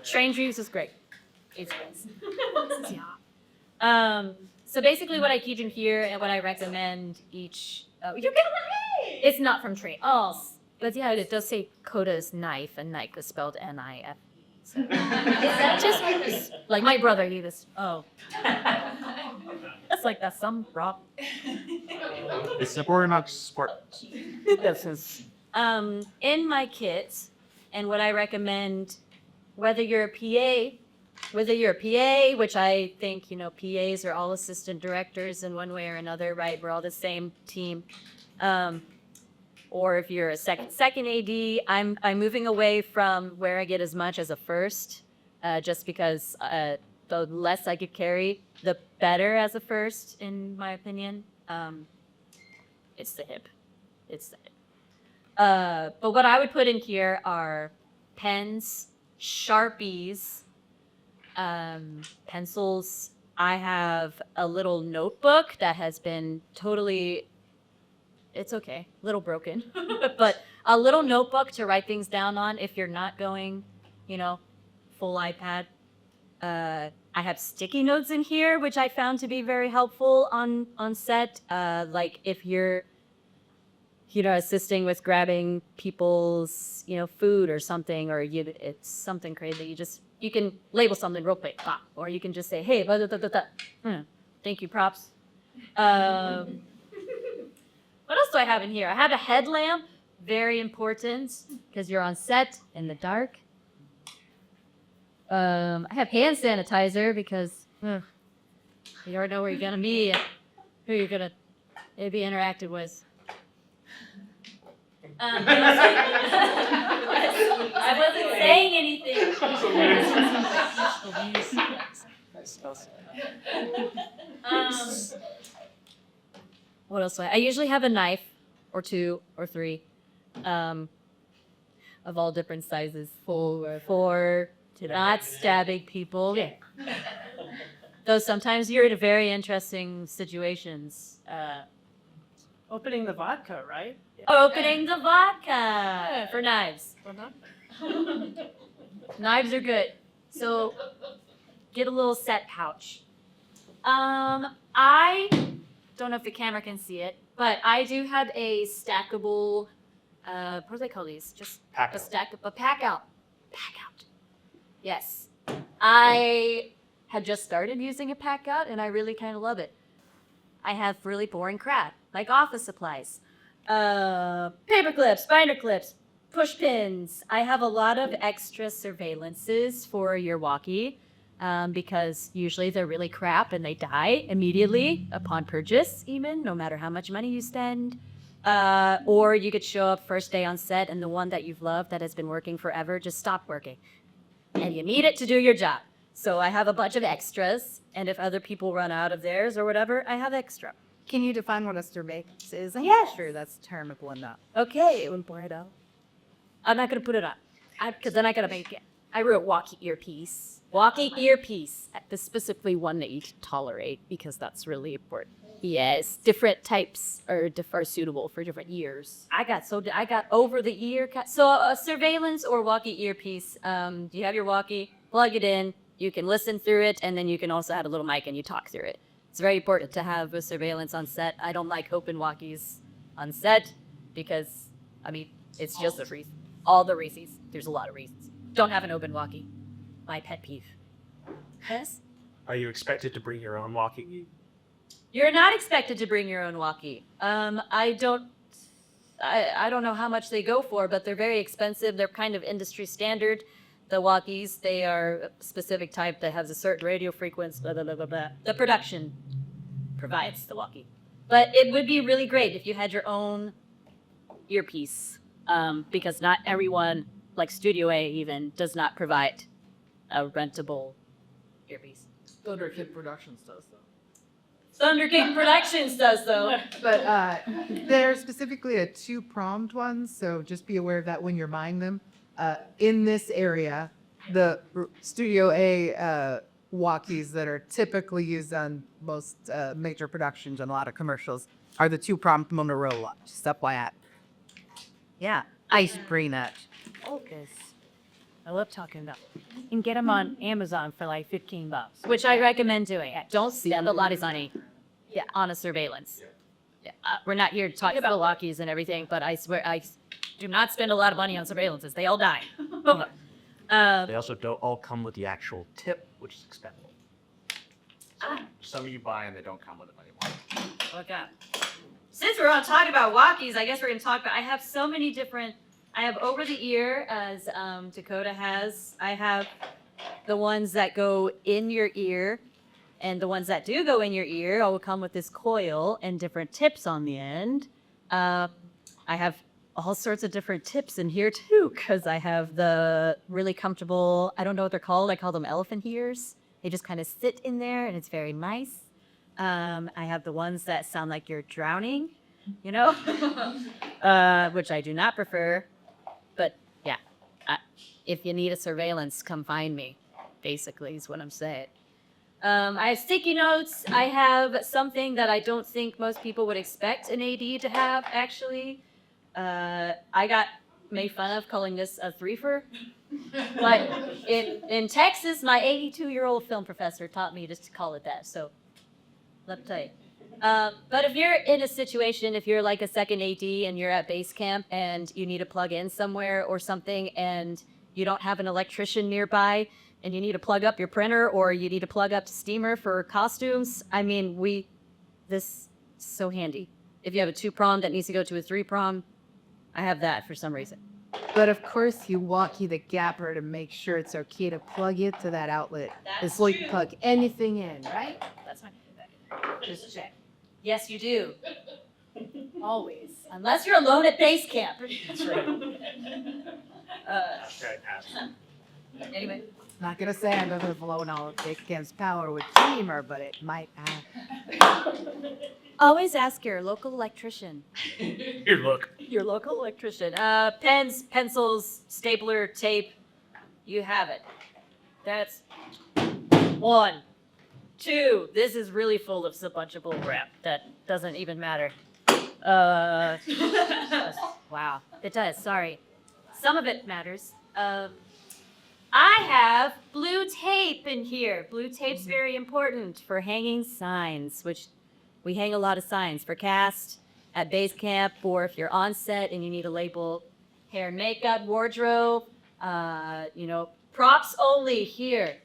Train Dreams was great. It's great. Yeah. So basically, what I teach in here and what I recommend each. Oh, you get away! It's not from Train. Oh, But yeah, it does say Coda's knife, and knife is spelled N-I-F. So. Is that just like my brother? He was. oh. It's like that's some rock. It's simple or not sport. This is. In my kit, and what I recommend, whether you're a PA, which I think, PAs are all assistant directors in one way or another, right? We're all the same team. Or if you're a second AD, I'm moving away from where I get as much as a first, just because the less I could carry, the better as a first, in my opinion. It's the hip. But what I would put in here are pens, Sharpies, pencils. I have a little notebook that has been totally, it's okay, a little broken, but a little notebook to write things down on if you're not going, full iPad. I have sticky notes in here, which I found to be very helpful on set. Like if you're, assisting with grabbing people's, food or something, or it's something crazy. You can label something real quick, or you can just say, hey, blah, blah, blah, blah, blah. Thank you, props. What else do I have in here? I have a headlamp, very important, because you're on set in the dark. I have hand sanitizer because you never know where you're gonna be and who you're gonna be interacted with. I wasn't saying anything. What else do I usually have a knife or two or three of all different sizes for not stabbing people. Yeah. Though sometimes you're in very interesting situations. Opening the vodka, right? Opening the vodka for knives. Knives are good. So get a little set pouch. I don't know if the camera can see it, but I do have a stackable, what do they call these? Just Pack a out. pack out. Pack out. Yes. I had just started using a pack out and I really kind of love it. I have really boring crap, like office supplies, paper clips, binder clips, push pins. I have a lot of extra surveillances for your walkie because usually they're really crap and they die immediately upon purchase, even no matter how much money you spend. Or you could show up first day on set and the one that you've loved that has been working forever just stopped working. And you need it to do your job. So I have a bunch of extras, and if other people run out of theirs or whatever, I have extra. Can you define what a surveillance is? I'm Yes. not sure that's termable enough. Okay, it will pour it out. I'm not gonna put it on, because then I gotta make it. I wrote walkie earpiece. Walkie earpiece. This specifically one that you can tolerate because that's really important. Yes. Different types are suitable for different years. I got over the ear. So a surveillance or walkie earpiece. You have your walkie, plug it in. You can listen through it, and then you can also add a little mic and you talk through it. It's very important to have a surveillance on set. I don't like open walkies on set because, I mean, it's just a reason. All the reasons. There's a lot of reasons. Don't have an open walkie. My pet peeve. Yes? Are you expected to bring your own walkie? You're not expected to bring your own walkie. I don't know how much they go for, but they're very expensive. They're kind of industry standard. The walkies, they are a specific type that has a certain radio frequency, blah, blah, blah, blah, blah. The production provides the walkie. But it would be really great if you had your own earpiece, because not everyone, like Studio A even, does not provide a rentable earpiece. Thunder Kid Productions does though. Thunder King Productions does, though. But they're specifically a two-pronged one, so just be aware of that when you're buying them. In this area, the Studio A walkies that are typically used on most major productions and a lot of commercials are the two-pronged Motorola. Just FYI. Yeah, ice bring that. Focus. I love talking about. You can get them on Amazon for like $15. Which I recommend doing. Don't spend a lot of money on a surveillance. Yeah. We're not here to talk about walkies and everything, but I swear I do not spend a lot of money on surveillances. They all die. They also don't all come with the actual tip, which is expendable. So some of you buy and they don't come with it anymore. Okay. Since we're on talking about walkies, I guess we're going to talk about, I have so many different, I have over the ear, as Dakota has. I have the ones that go in your ear, and the ones that do go in your ear all will come with this coil and different tips on the end. I have all sorts of different tips in here too, because I have the really comfortable, I don't know what they're called, I call them elephant ears. They just kind of sit in there and it's very nice. I have the ones that sound like you're drowning, you know, which I do not prefer. But yeah, if you need a surveillance, come find me, basically is what I'm saying. I have sticky notes. I have something that I don't think most people would expect an AD to have, actually. I got made fun of calling this a threefer. But in Texas, my 82-year-old film professor taught me just to call it that. So let me tell you. But if you're in a situation, if you're like a second AD and you're at base camp and you need to plug in somewhere or something and you don't have an electrician nearby and you need to plug up your printer or you need to plug up steamer for costumes, I mean, this is so handy. If you have a 2-prong that needs to go to a 3-prong, I have that for some reason. But of course, you walkie the gapper to make sure it's okay to plug it to that outlet. It's so you can plug anything in, right? That's fine. Just check. Yes, you do. Always. Unless you're alone at base camp. That's right. Anyway. Not gonna say I've ever blown all of Big Camp's power with steamer, but it might happen. Always ask your local electrician. Here, look. Your local electrician. Pens, pencils, stapler, tape. You have it. That's 1. 2. This is really full of a bunch of bull crap that doesn't even matter. Wow. It does. Sorry. Some of it matters. I have blue tape in here. Blue tape's very important for hanging signs, which we hang a lot of signs for cast, at base camp, or if you're on set and you need to label hair and makeup, wardrobe, props only here.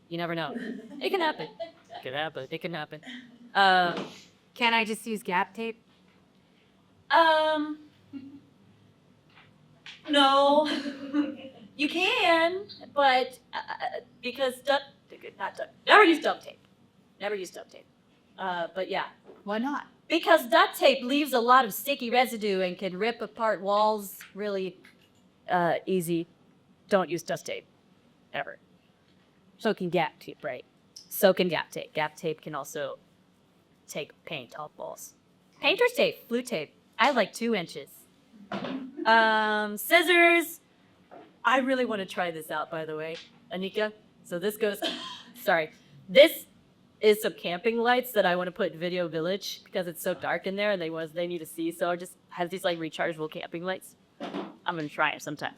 You never know. It can happen. It can happen. It can happen. Can I just use gap tape? No. You can, but because never use duct tape. Never use duct tape. But yeah. Why not? Because duct tape leaves a lot of sticky residue and can rip apart walls really easy. Don't use duct tape. Ever. So can gap tape, right? So can gap tape. Gap tape can also take paint off walls. Painter's tape, blue tape. I like 2 inches. Scissors. I really want to try this out, by the way, Anika. So this goes, sorry. This is some camping lights that I want to put in Video Village because it's so dark in there and they need to see. So I just have these like rechargeable camping lights. I'm going to try it sometime.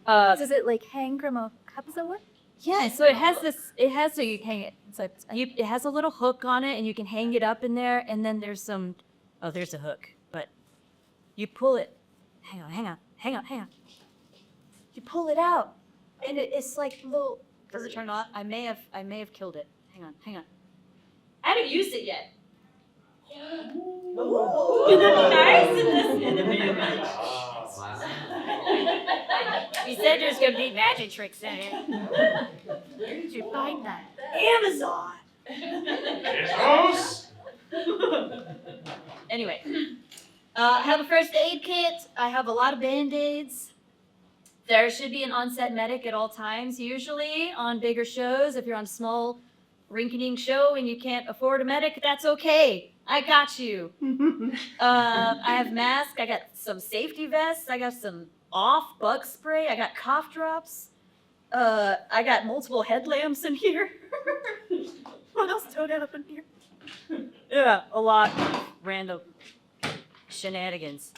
Does it like hang from a cup somewhere? Yeah, so it has this. It has so you hang it. It's like it has a little hook on it, and you can hang it up in there. And then there's some. Oh, there's a hook, but you pull it. Hang on. You pull it out, and it's like little. Does it turn on? I may have killed it. Hang on. I haven't used it yet. Nice in this. You said there's gonna be magic tricks in it. Where did you find that? Amazon. Anyway, I have a first aid kit. I have a lot of Band-Aids. There should be an on-set medic at all times, usually on bigger shows. If you're on a small rinky-dink show and you can't afford a medic, that's okay. I got you. I have mask. I got some safety vests. I got some off bug spray. I got cough drops. I got multiple headlamps in here. What else do I got up in here? Yeah, a lot of random shenanigans.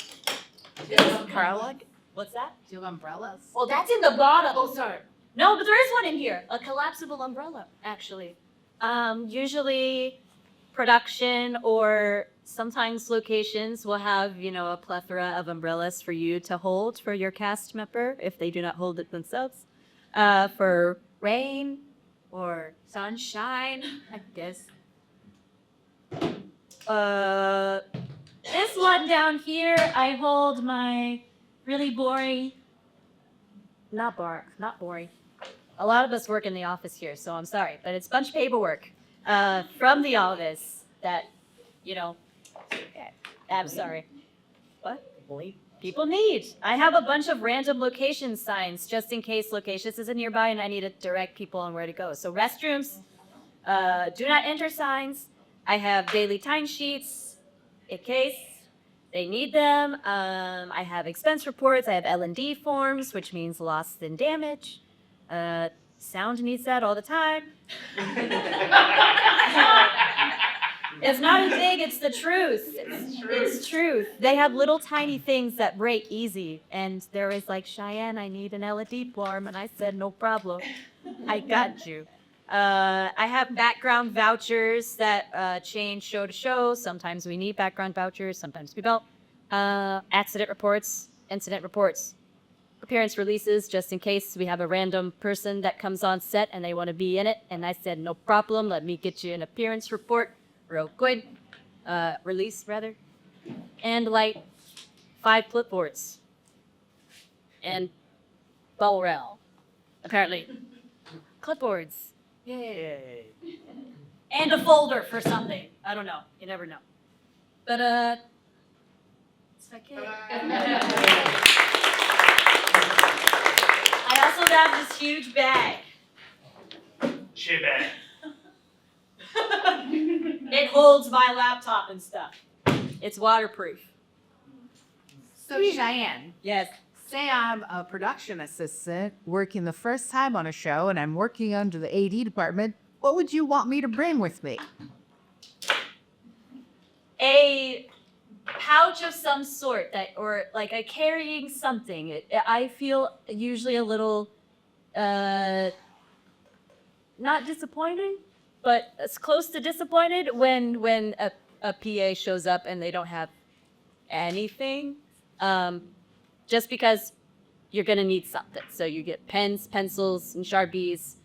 Umbrella? What's that? Do you have umbrellas? Well, that's in the bottom. Oh, sorry. No, but there is one in here. A collapsible umbrella, actually. Usually production or sometimes locations will have, a plethora of umbrellas for you to hold for your cast member if they do not hold it themselves. For rain or sunshine, I guess. This one down here, I hold my really boring, not boring. A lot of us work in the office here, so I'm sorry, but it's a bunch of paperwork from the office that, I'm sorry. What? People need. I have a bunch of random location signs just in case locations isn't nearby and I need to direct people on where to go. So restrooms, do not enter signs. I have daily timesheets in case they need them. I have expense reports. I have L&D forms, which means loss and damage. Sound needs that all the time. It's not a dig, it's the truth. It's truth. They have little tiny things that break easy. And there was like, Cheyenne, I need an LED form. And I said, no problem. I got you. I have background vouchers that change show to show. Sometimes we need background vouchers, sometimes we don't. Accident reports, incident reports. Appearance releases, just in case we have a random person that comes on set and they want to be in it. And I said, no problem, let me get you an appearance report real quick. Release, rather. And like 5 clipboards. And bubble wrap. Apparently. Clipboards. Yay. And a folder for something. I don't know. You never know. But, it's okay. I also have this huge bag. Shit bag. It holds my laptop and stuff. It's waterproof. So Cheyenne, Yes. say I'm a production assistant working the first time on a show and I'm working under the AD department, what would you want me to bring with me? A pouch of some sort or like a carrying something. I feel usually a little, not disappointed, but as close to disappointed when a PA shows up and they don't have anything, just because you're gonna need something. So you get pens, pencils, and Sharpies,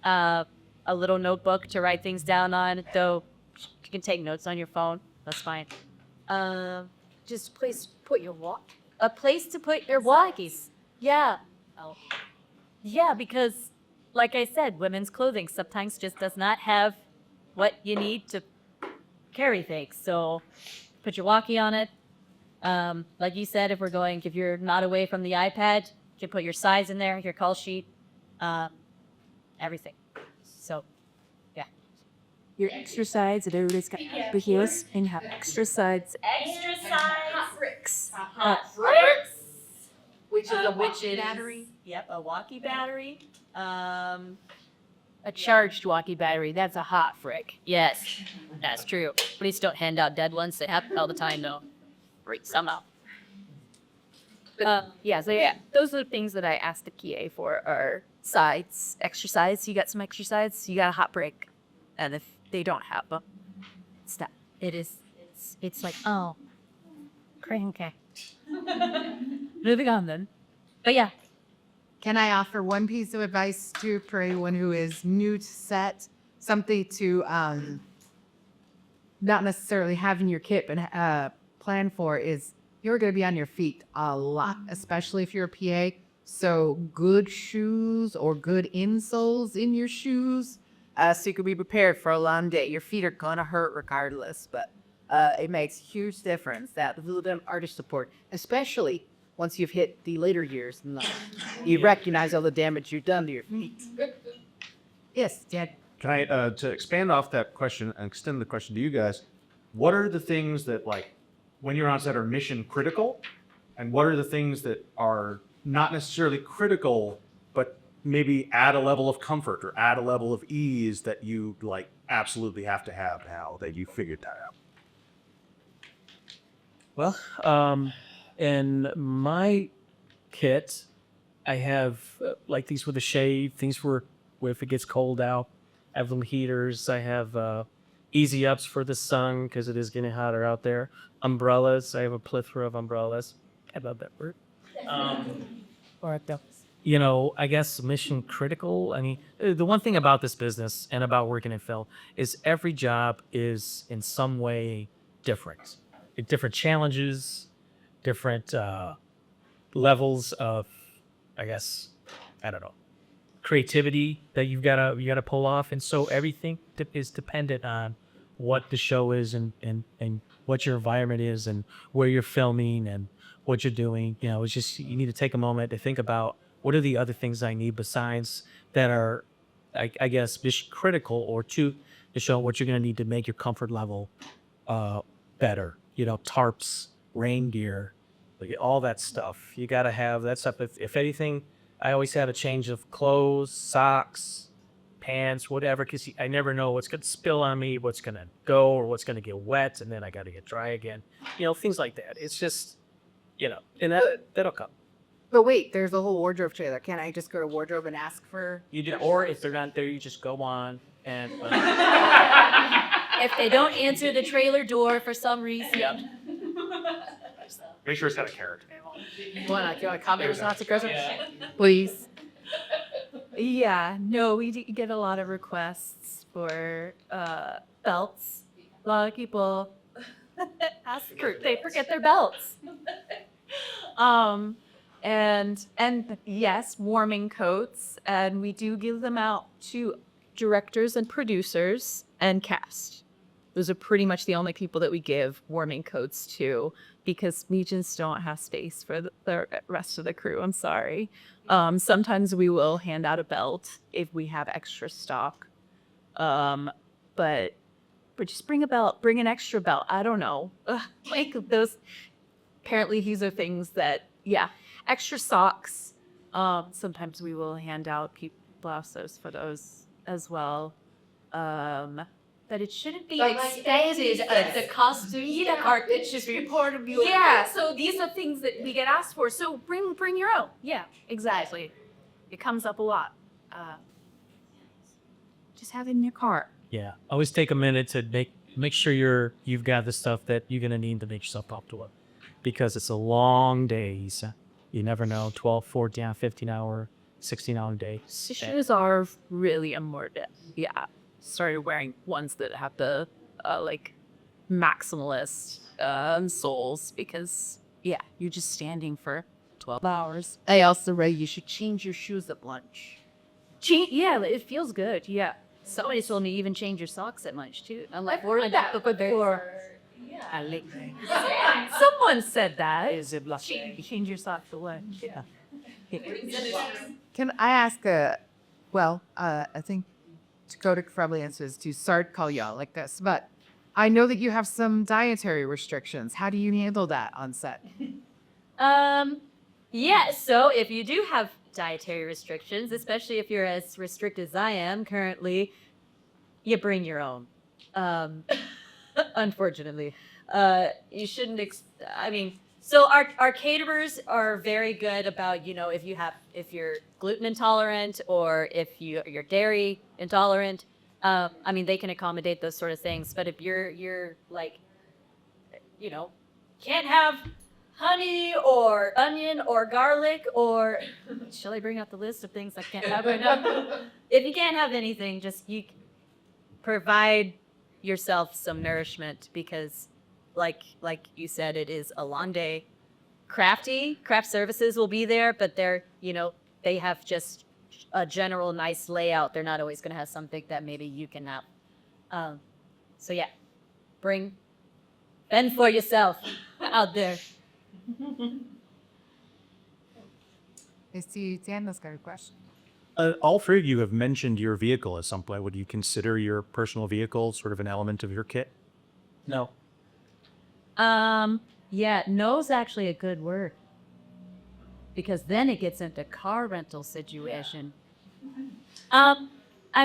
a little notebook to write things down on, though you can take notes on your phone, that's fine. Just a place to put your a place to put your walkies. Yeah. Oh. Yeah, because like I said, women's clothing sometimes just does not have what you need to carry things. So put your walkie on it. Like you said, if you're not away from the iPad, you can put your size in there, your call sheet, everything. So, yeah. Your extra sides that everybody's got superheroes and have extra sides. Extra size. Hot bricks. Which is a Which battery? Yep, a walkie battery. A charged walkie battery, that's a hot frick. Yes, that's true. Please don't hand out dead ones. They happen all the time, though. Right, somehow. Yeah, so yeah, those are the things that I asked the PA for are sides, extra sides. You got some extra sides, you got a hot break. And if they don't have them, stop. It is. It's like, oh, okay. Moving on then. But yeah, Can I offer one piece of advice to for anyone who is new to set? Something to not necessarily having your kit, but plan for is you're going to be on your feet a lot, especially if you're a PA. So good shoes or good insoles in your shoes, so you can be prepared for a long day. Your feet are going to hurt regardless, but it makes huge difference that little bit of artist support, especially once you've hit the later years in life. You recognize all the damage you've done to your feet. Yes, Dad. Can I, to expand off that question and extend the question to you guys, what are the things that, like, when you're on set are mission critical? And what are the things that are not necessarily critical, but maybe add a level of comfort or add a level of ease that you, like, absolutely have to have now that you figured that out? Well, in my kit, I have like these with a shade, things for if it gets cold out. I have little heaters. I have easy ups for the sun because it is getting hotter out there. Umbrellas. I have a plethora of umbrellas. I love that word. You know, I guess mission critical. I mean, the one thing about this business and about working in film is every job is in some way different. Different challenges, different levels of, I guess, I don't know, creativity that you gotta pull off, and so everything is dependent on what the show is and what your environment is and where you're filming and what you're doing. You know, it's just you need to take a moment to think about what are the other things I need besides that are, I guess, mission critical or to show what you're gonna need to make your comfort level better. You know, tarps, rain gear, like all that stuff. You got to have that stuff. If anything, I always have a change of clothes, socks, pants, whatever, because I never know what's going to spill on me, what's going to go, or what's going to get wet, and then I got to get dry again. You know, things like that. It's just, you know, and that'll come. But wait, there's a whole wardrobe trailer. Can't I just go to wardrobe and ask for? You do, or if they're not there, you just go on and. if they don't answer the trailer door for some reason. Make sure it's got a character. You want to comment or not to Chris? Please. Yeah, no, we do get a lot of requests for belts. A lot of people they forget their belts. And yes, warming coats, and we do give them out to directors and producers and cast. Those are pretty much the only people that we give warming coats to because we just don't have space for the rest of the crew. I'm sorry. Sometimes we will hand out a belt if we have extra stock. But just bring a belt, bring an extra belt. I don't know. Like those, apparently these are things that, yeah. Extra socks. Sometimes we will hand out blouses for those as well. But it shouldn't be extended. The costume, the carpet should be part of your. Yeah, so these are things that we get asked for. So bring your own. Yeah, exactly. It comes up a lot. Just have it in your car. Yeah, always take a minute to make sure you've got the stuff that you're gonna need to make yourself comfortable, because it's a long days. You never know, 12, 14, 15 hour, 16-hour day. Shoes are really important. Yeah. Started wearing ones that have the like maximalist soles because yeah, you're just standing for 12 hours. I also read you should change your shoes at lunch. Yeah, it feels good. Yeah. Somebody told me even change your socks at lunch too. I'm like, heard that before. Yeah. Someone said that. Is it Change your socks at lunch. Yeah. Can I ask I think Dakota could probably answers to start call y'all like this, but I know that you have some dietary restrictions. How do you handle that on set? Yeah, so if you do have dietary restrictions, especially if you're as restricted as I am currently, you bring your own. Unfortunately. You shouldn't, So our caterers are very good about, if you're gluten intolerant or if you're dairy intolerant, I mean, they can accommodate those sort of things. But if you're like, can't have honey or onion or garlic or shall I bring out the list of things I can't have right now? If you can't have anything, just you provide yourself some nourishment because like you said, it is a long day. Craft services will be there, but they have just a general nice layout. They're not always going to have something that maybe you can have. So yeah, fend for yourself out there. I see Daniel's got a question. All three of you have mentioned your vehicle at some point. Would you consider your personal vehicle sort of an element of your kit? No. Yeah, no's actually a good word. Because then it gets into car rental situation. I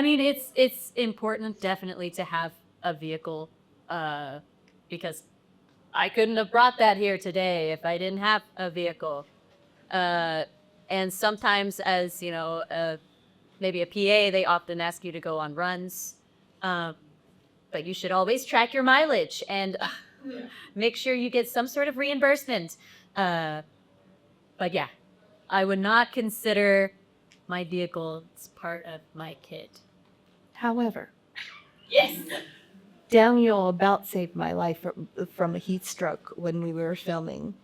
mean, it's important definitely to have a vehicle, because I couldn't have brought that here today if I didn't have a vehicle. And sometimes as, maybe a PA, they often ask you to go on runs. But you should always track your mileage and make sure you get some sort of reimbursement. But yeah, I would not consider my vehicle as part of my kit. However, Yes. Daniel about saved my life from a heat stroke when we were filming.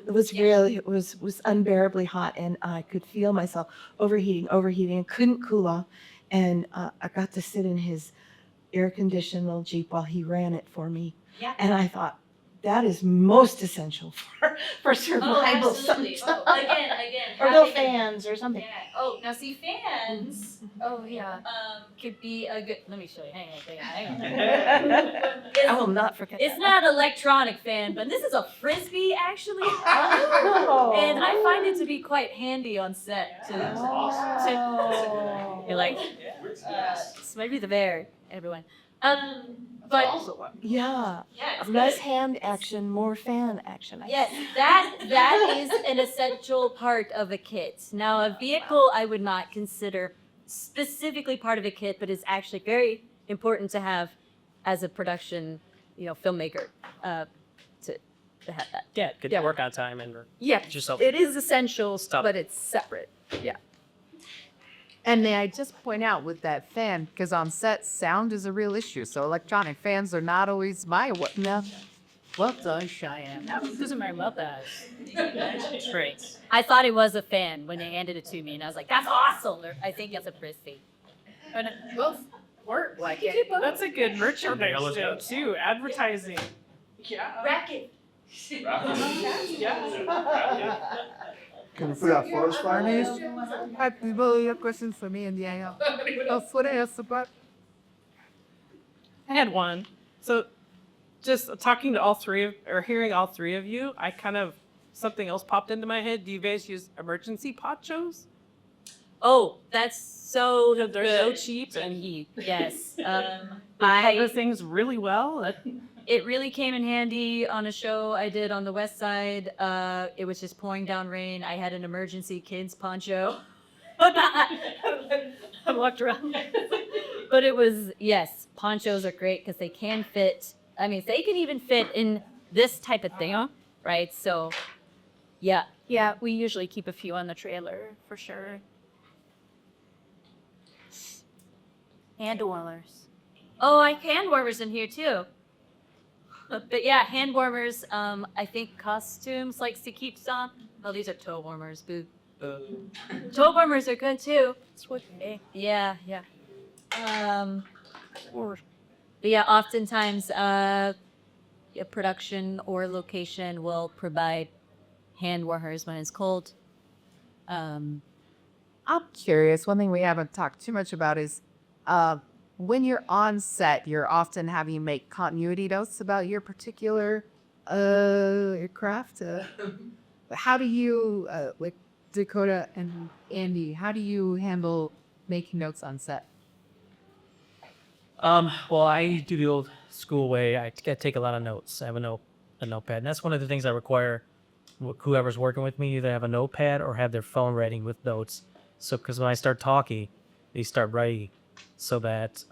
It was unbearably hot, and I could feel myself overheating, and couldn't cool off. And I got to sit in his air-conditioned little Jeep while he ran it for me. Yeah. And I thought, that is most essential for survival. Oh, absolutely. sometimes. Oh, again. Or no fans or something. Yeah. Oh, now see, fans. Oh, yeah. Could be a good. Let me show you. Hang on. I will not forget It's that. not an electronic fan, but this is a frisbee actually, Oh. and I find it to be quite handy on set. You're like, this might be the bear, everyone. But Yeah. yeah, it's Less good. hand action, more fan action. Yes, that is an essential part of a kit. Now, a vehicle I would not consider specifically part of a kit, but is actually very important to have as a production, filmmaker, to have that. Yeah, good Yeah. work on time and Yeah, yourself. it is essential, Stop. but it's separate. Yeah. And may I just point out with that fan, because on set, sound is a real issue. So electronic fans are not always my what. No. Well done, Cheyenne. Doesn't matter about that. Great. I thought it was a fan when they handed it to me, and I was like, "That's awesome!" I think it's a frisbee. Both work like it. That's a good merchandise show too. Advertising. Racket. Can we put out forest fires? Hi, people, you have questions for me and Daniel? That's what I asked about. I had one. So, just talking to hearing all three of you, something else popped into my head. Do you guys use emergency ponchos? Oh, that's so They're so good. cheap and Yes. I cover things really well. It really came in handy on a show I did on the west side. It was just pouring down rain. I had an emergency kids poncho. I walked around. But it was, yes, ponchos are great because they can fit. I mean, they can even fit in this type of thing, right? So, yeah. Yeah, we usually keep a few on the trailer for sure. Hand warmers. Oh, I have hand warmers in here too. But yeah, hand warmers. I think costumes likes to keep some. Oh, these are toe warmers. Boo. Toe warmers are good too. Yeah. But yeah, oftentimes a production or location will provide hand warmers when it's cold. I'm curious. One thing we haven't talked too much about is when you're on set, you're often having to make continuity notes about your particular aircraft. How do you, like Dakota and Andy, how do you handle making notes on set? Well, I do the old school way. I take a lot of notes. I have a a notepad. And that's one of the things I require whoever's working with me, either have a notepad or have their phone ready with notes. So, because when I start talking, they start writing, so that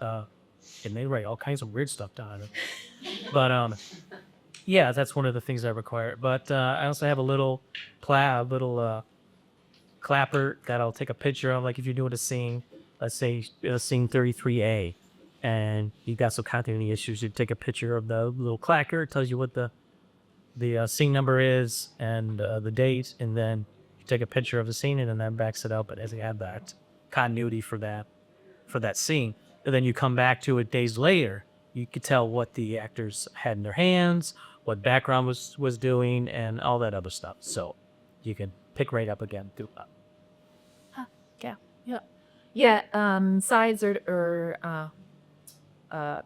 and they write all kinds of weird stuff down. But yeah, that's one of the things I require. But I also have a little clapper that I'll take a picture of. Like if you're doing a scene, let's say scene 33A, and you got some continuity issues, you take a picture of the little clacker. It tells you what the scene number is and the date, and then you take a picture of the scene, and then that backs it up. But as you have that continuity for that scene, and then you come back to it days later, you could tell what the actors had in their hands, what background was doing, and all that other stuff. So you can pick right up again through that. Sides or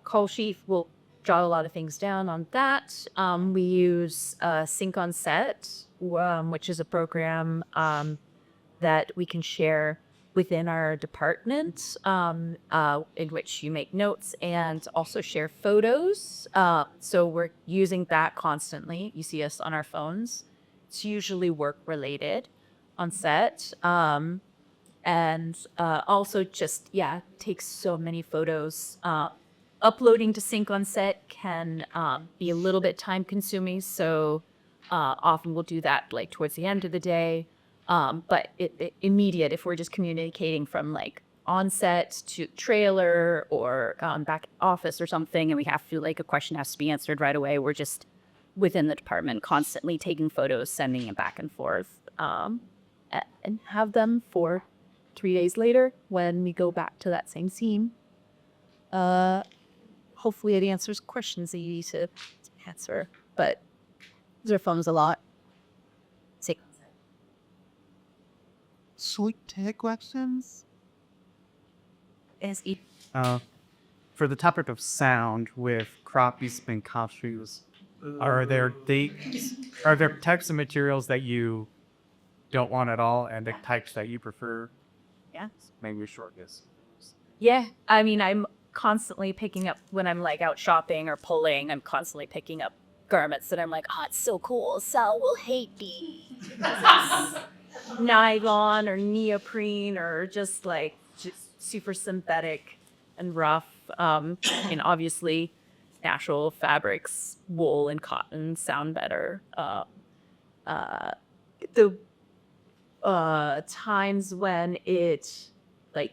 call sheet will jot a lot of things down on that. We use Sync on Set, which is a program that we can share within our department, in which you make notes and also share photos. So we're using that constantly. You see us on our phones. It's usually work related on set. And also just, takes so many photos. Uploading to Sync on Set can be a little bit time consuming. So often we'll do that like towards the end of the day. But it immediate, if we're just communicating from like on set to trailer or back office or something, and we have to, like, a question has to be answered right away, we're just within the department constantly taking photos, sending it back and forth, and have them for 3 days later when we go back to that same scene. Hopefully it answers questions that you need to answer, but their phones a lot. Sweet take questions. SE. For the topic of sound with crappies and costumes, are there types of materials that you don't want at all, and the types that you prefer? Yeah. Maybe a short guess. Yeah, I mean, I'm constantly picking up when I'm like out shopping or pulling. I'm constantly picking up garments that I'm like, oh, it's so cool. Sal will hate me. Nylon or neoprene or just super synthetic and rough. And obviously, natural fabrics, wool and cotton sound better. The times when it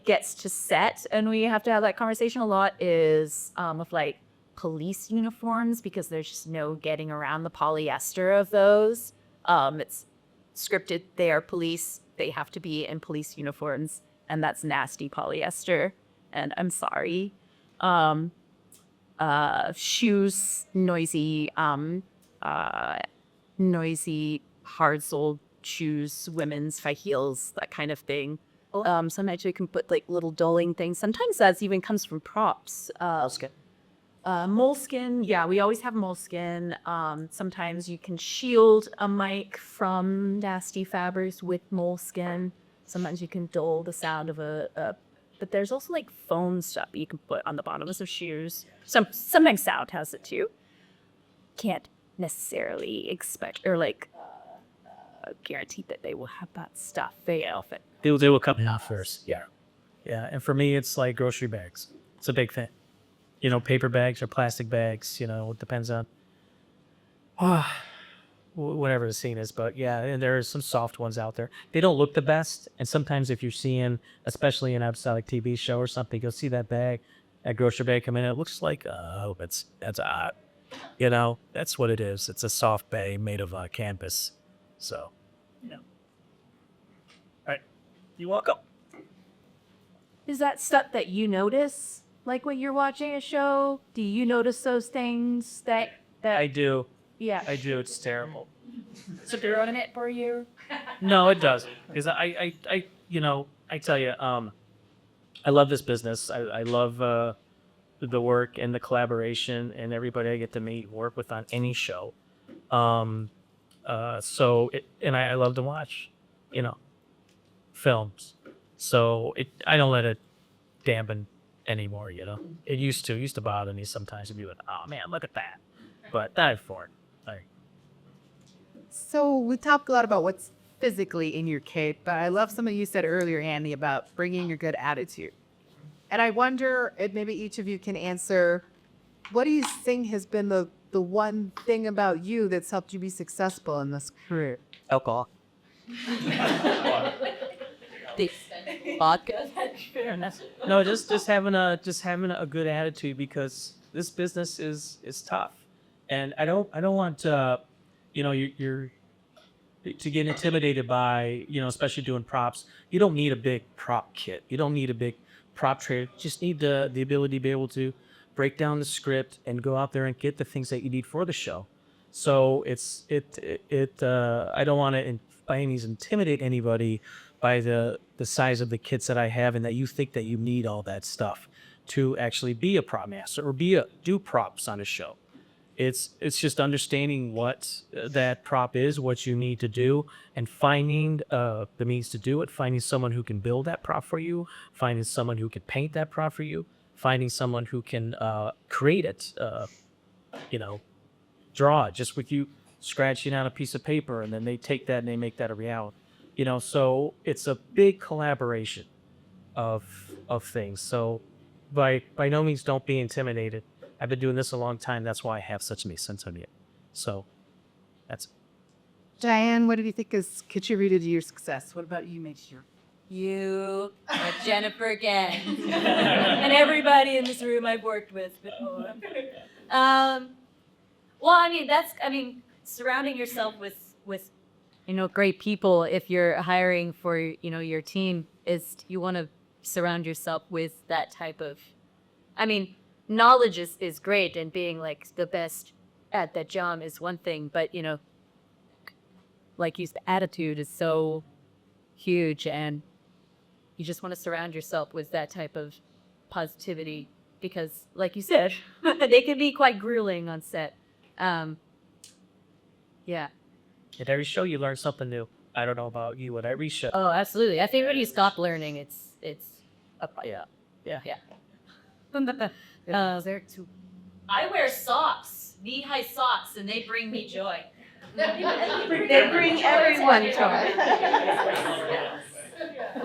gets to set and we have to have that conversation a lot is with police uniforms, because there's just no getting around the polyester of those. It's scripted, they are police, they have to be in police uniforms, and that's nasty polyester, and I'm sorry. Shoes, noisy hard-soled shoes, women's high heels, that kind of thing. Sometimes we can put little dulling things. Sometimes that even comes from props. Moleskin, yeah, we always have moleskin. Sometimes you can shield a mic from nasty fabrics with moleskin. Sometimes you can dull the sound of but there's also foam stuff you can put on the bottoms of shoes. Sometimes sound has it too. Can't necessarily expect or guarantee that they will have that stuff very often. They will come out first. Yeah. And for me, it's like grocery bags. It's a big thing. Paper bags or plastic bags, it depends on whatever the scene is. But yeah, and there are some soft ones out there. They don't look the best. And sometimes if you're seeing, especially an episodic TV show or something, you'll see that bag, that grocery bag come in. It looks like, that's odd. That's what it is. It's a soft bag made of canvas. So, All right. You're welcome. Is that stuff that you notice? When you're watching a show, do you notice those things that I do. Yeah. I do. It's terrible. So they're on it for you? No, it doesn't. Because I tell you, I love this business. I love the work and the collaboration and everybody I get to meet, work with on any show. And I love to watch, films. So I don't let it dampen anymore. It used to bother me sometimes to be like, oh man, look at that. But not for it. So we talked a lot about what's physically in your kit, but I love something you said earlier, Andy, about bringing your good attitude. And I wonder if maybe each of you can answer, what do you think has been the one thing about you that's helped you be successful in this career? Alcohol. Vodka. No, just having a good attitude, because this business is tough, and I don't want you're to get intimidated by, especially doing props. You don't need a big prop kit. You don't need a big prop trade. You just need the ability to be able to break down the script and go out there and get the things that you need for the show. So I don't want to by any means intimidate anybody by the size of the kits that I have, and that you think that you need all that stuff to actually be a prop master or do props on a show. It's just understanding what that prop is, what you need to do, and finding the means to do it, finding someone who can build that prop for you, finding someone who can paint that prop for you, finding someone who can create it, draw it just with you scratching on a piece of paper, and then they take that and they make that a reality. So it's a big collaboration of things. So by no means don't be intimidated. I've been doing this a long time. That's why I have such a sense of it. So that's it. Diane, what do you think has contributed to your success? What about you, Major? You, Jennifer again, and everybody in this room I've worked with before. Surrounding yourself with great people. If you're hiring for your team, you want to surround yourself with that type of. Knowledge is great, and being like the best at that job is one thing, but like you said, attitude is so huge, and you just want to surround yourself with that type of positivity, because like you said, they can be quite grueling on set. Yeah. At every show you learn something new. I don't know about you, at every show. Oh, absolutely. I think when you stop learning, it's Yeah. there too. I wear socks, knee-high socks, and they bring me joy. They bring everyone joy.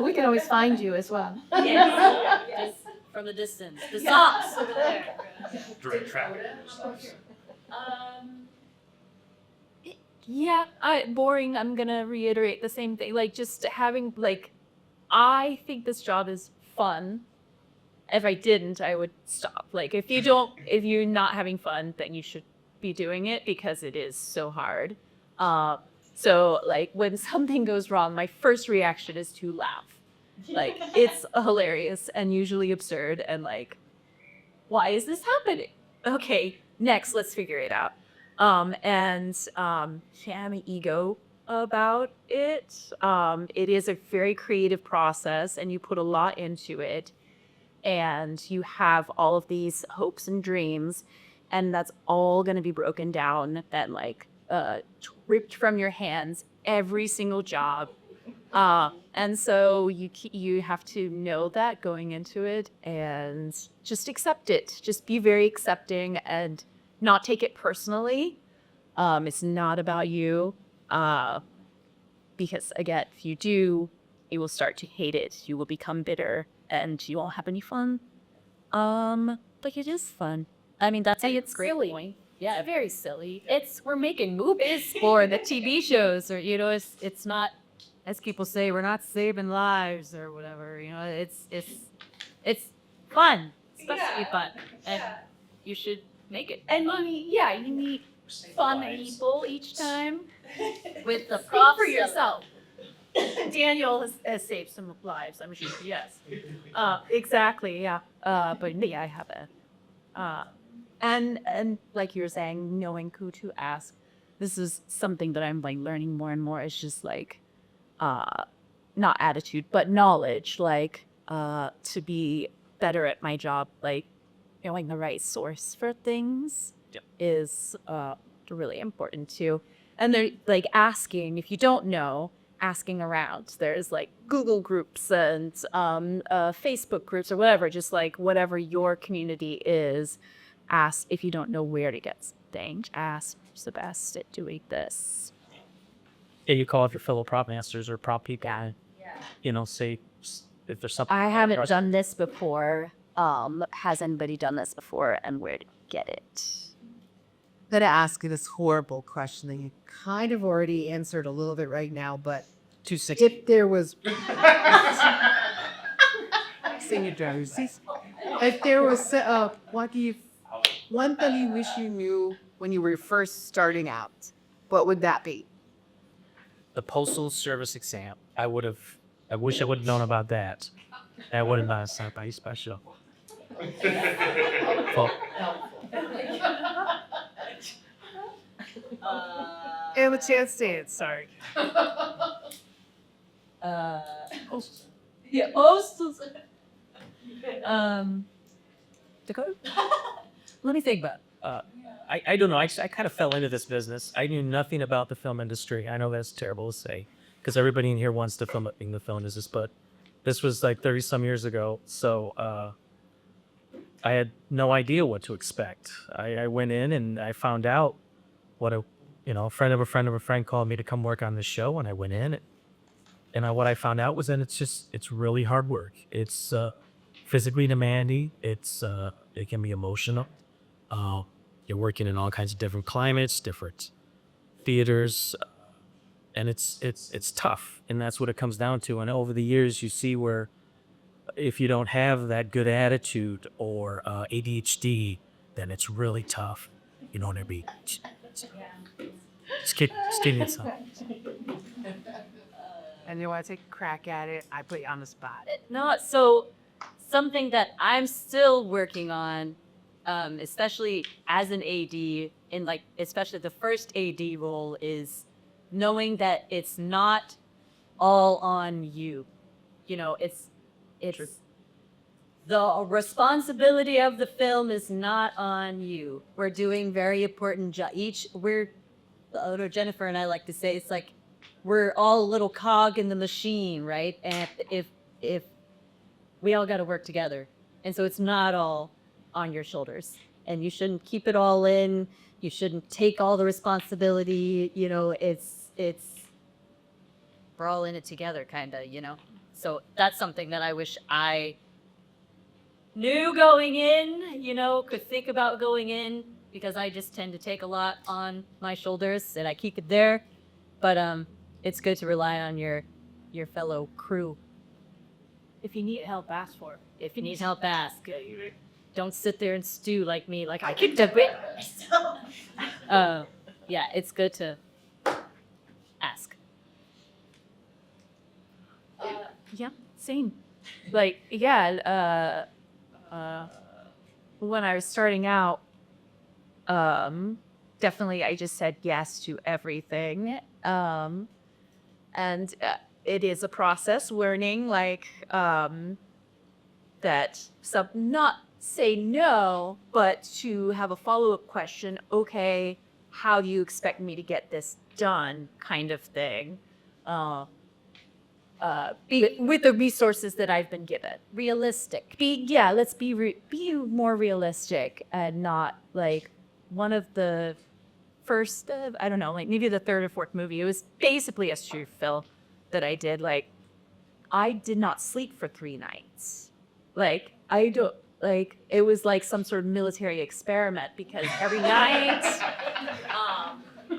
We can always find you as well. Yes, just from the distance. The socks over there. Direct traffic. Boring. I'm gonna reiterate the same thing. Like, just having, I think this job is fun. If I didn't, I would stop. Like, if you're not having fun, then you should be doing it, because it is so hard. So when something goes wrong, my first reaction is to laugh. It's hilarious and usually absurd, and why is this happening? Okay, next, let's figure it out. Have an ego about it. It is a very creative process, and you put a lot into it, and you have all of these hopes and dreams, and that's all going to be broken down and ripped from your hands every single job. And so you have to know that going into it, and just accept it. Just be very accepting and not take it personally. It's not about you. Because again, if you do, you will start to hate it. You will become bitter, and you won't have any fun. But it is fun. That's It's a great silly. point. Yeah, very silly. We're making movies For the TV shows, or it's not, as people say, we're not saving lives or whatever. It's fun. It's supposed to be fun, and you should make it. And you meet fun people each time. With the Speak props for yourself. Daniel has saved some lives, I'm sure. Yes. Exactly. Yeah. But yeah, I haven't. And like you were saying, knowing who to ask. This is something that I'm learning more and more. It's just not attitude, but knowledge. To be better at my job, knowing the right source for things is really important too. And they're asking, if you don't know, asking around. There's Google groups and Facebook groups or whatever, just whatever your community is. Ask if you don't know where to get things. Ask who's the best at doing this. Yeah, you call up your fellow prop masters or prop people. You know, say if there's something. I haven't done this before. Has anybody done this before, and where to get it? I'm gonna ask you this horrible question that you kind of already answered a little bit right now, but 260. if there was Senior Josies. If there was one thing you wish you knew when you were first starting out, what would that be? The postal service exam. I wish I would have known about that. That would have been something special. Well, And the chance dance, sorry. Yeah, postal. Dakota? Let me think about it. I don't know. I kind of fell into this business. I knew nothing about the film industry. I know that's terrible to say because everybody in here wants to film in the film business, but this was like 30 some years ago. So I had no idea what to expect. I went in and I found out what a friend of a friend of a friend called me to come work on this show, and I went in and what I found out was that it's really hard work. It's physically demanding. It can be emotional. You're working in all kinds of different climates, different theaters, and it's tough. And that's what it comes down to. And over the years, you see where if you don't have that good attitude or ADHD, then it's really tough. You know, there'd be just kidding yourself. And you want to take a crack at it? I put you on the spot. No, so something that I'm still working on, especially as an AD, especially the first AD role, is knowing that it's not all on you. You know, it's the responsibility of the film is not on you. We're doing very important Jennifer and I like to say, it's like we're all a little cog in the machine, right? And if we all got to work together, and so it's not all on your shoulders, and you shouldn't keep it all in. You shouldn't take all the responsibility. You know, it's we're all in it together, kind of. You know, so that's something that I wish I knew going in. You know, could think about going in, because I just tend to take a lot on my shoulders and I keep it there. But it's good to rely on your fellow crew. If you need help, ask for it. If you need help, ask. Don't sit there and stew like me, like I can do it myself. Yeah, it's good to ask. Yeah, same. Like, yeah, when I was starting out, definitely I just said yes to everything. And it is a process learning, like, that not say no, but to have a follow-up question. Okay, how do you expect me to get this done, kind of thing. With the resources that I've been given. Realistic. Let's be more realistic, and not like one of the first, I don't know, like maybe the third or fourth movie. It was basically a street film that I did. Like, I did not sleep for 3 nights. Like, it was like some sort of military experiment, because every night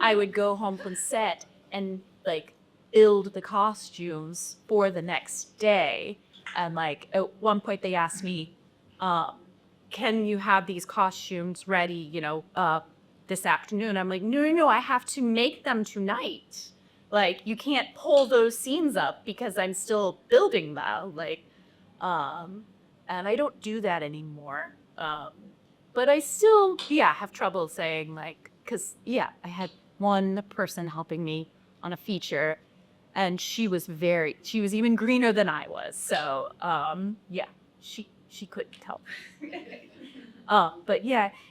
I would go home from set and like build the costumes for the next day. And like at one point they asked me, can you have these costumes ready, this afternoon? I'm like, no, I have to make them tonight. Like, you can't pull those scenes up because I'm still building them. Like, and I don't do that anymore. But I still, have trouble saying, like, because, I had one person helping me on a feature, and she was even greener than I was. So, she couldn't help. But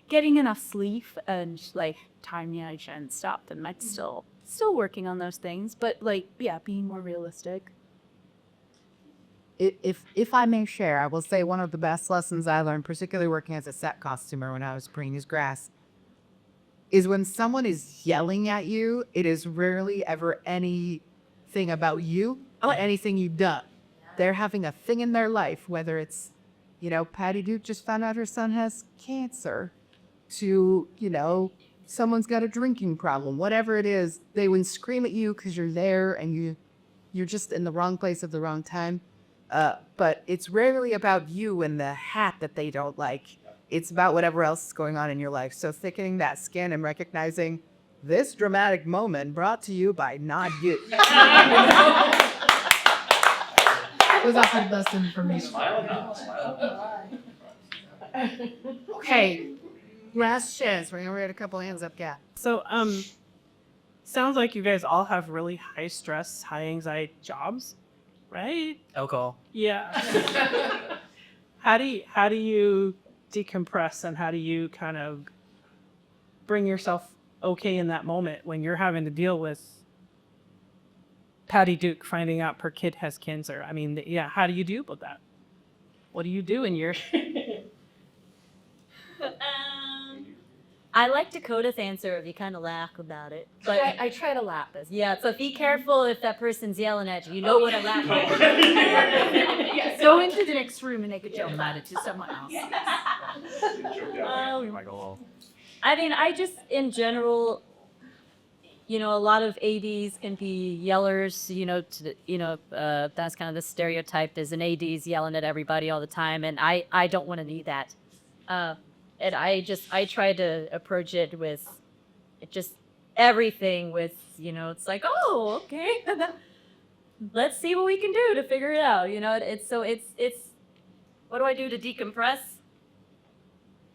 getting enough sleep and like time management and stuff, and I'm still working on those things. But like, being more realistic. If I may share, I will say one of the best lessons I learned, particularly working as a set costumer when I was green as grass, is when someone is yelling at you, it is rarely ever anything about you or anything you've done. They're having a thing in their life, whether it's, Patty Duke just found out her son has cancer, to, someone's got a drinking problem, whatever it is, they would scream at you because you're there and you're just in the wrong place at the wrong time. But it's rarely about you and the hat that they don't like. It's about whatever else is going on in your life. So thickening that skin and recognizing this dramatic moment brought to you by not you. Was offered less information. Okay, last chance. We're gonna get a couple hands up. Yeah. So, sounds like you guys all have really high stress, high anxiety jobs, right? Alcohol. Yeah. How do you decompress, and how do you kind of bring yourself okay in that moment when you're having to deal with Patty Duke finding out her kid has cancer? I mean, yeah, how do you deal with that? What do you do in your... I like Dakota's answer if you kind of laugh about it. But I try to laugh as yeah, so be careful if that person's yelling at you. You know what a laugh is. Go into the next room and make a joke about it to someone else. I mean, I just, in general, a lot of ADs can be yellers, that's kind of the stereotype, is an AD's yelling at everybody all the time, and I don't want to need that. And I try to approach it with just everything with, it's like, oh, okay, let's see what we can do to figure it out. It's what do I do to decompress?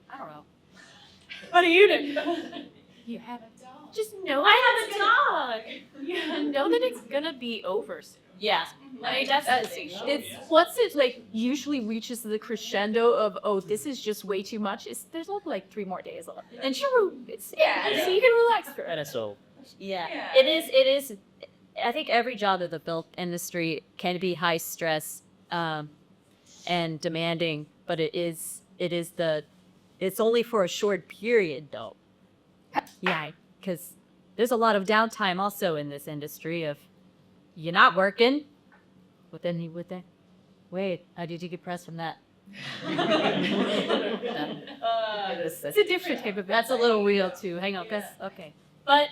I don't know. What do you do? You have a dog. Just know I have a dog. Yeah, know that it's gonna be over soon. Yeah. I mean, it's once it like usually reaches the crescendo of, oh, this is just way too much. There's only like 3 more days left, and sure, so you can relax for it. So Yeah. It is. I think every job of the film industry can be high stress, and demanding, but it's only for a short period though. Yeah, because there's a lot of downtime also in this industry of you're not working, but then wait, how do you decompress from that? It's a different type of. That's a little real too. Hang on, okay. But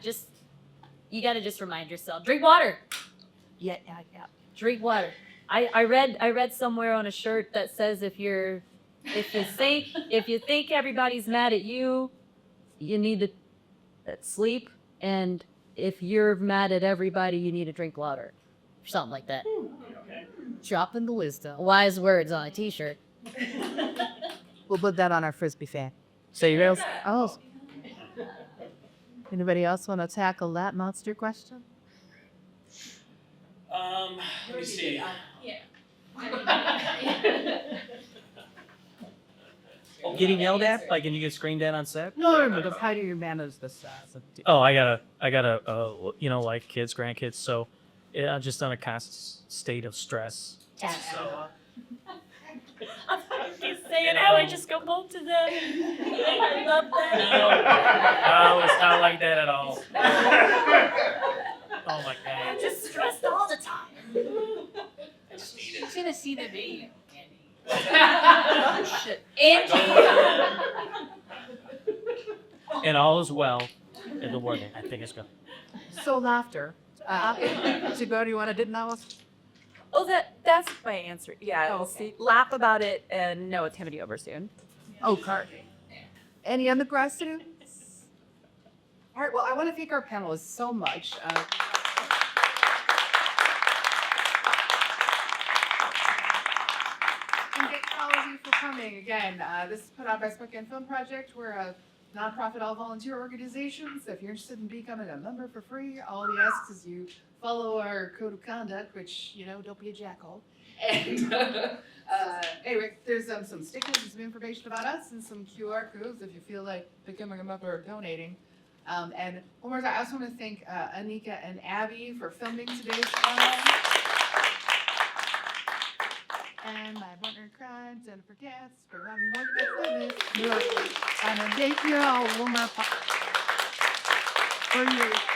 just you got to just remind yourself, drink water. Yeah. Drink water. I read somewhere on a shirt that says if you think everybody's mad at you, you need to sleep, and if you're mad at everybody, you need to drink water. Something like that. Dropping the wisdom. Wise words on a t-shirt. We'll put that on our Frisbee fan. Say you guys. Oh. Anybody else want to tackle that monster question? Let me see. Getting yelled at, like, and you get screamed at on set? No, but how do you manage this? Oh, I gotta, like kids, grandkids. So, I'm just on a constant state of stress. So, Saying how I just go home to them. I love that. no, it's not like that at all. Oh my God. I'm just stressed all the time. I'm gonna see the video. And all is well in the world. I think it's good. So laughter. Shigo, do you want to did now? Oh, that's my answer. Yeah, laugh about it and know it's gonna be over soon. Oh, card. Any other questions? All right. Well, I want to thank our panelists so much. And thank all of you for coming. Again, this is put on by Spokane Film Project. We're a nonprofit all-volunteer organization. So if you're interested in becoming a member for free, all we ask is you follow our code of conduct, which, don't be a jackhole. And anyway, there's some stickers and some information about us and some QR codes if you feel like becoming a member or donating. And one more time, I also want to thank Anika and Abby for filming today's film. And my partner cried, Jennifer Casper, I'm working for this. I'm a 8-year-old woman for you.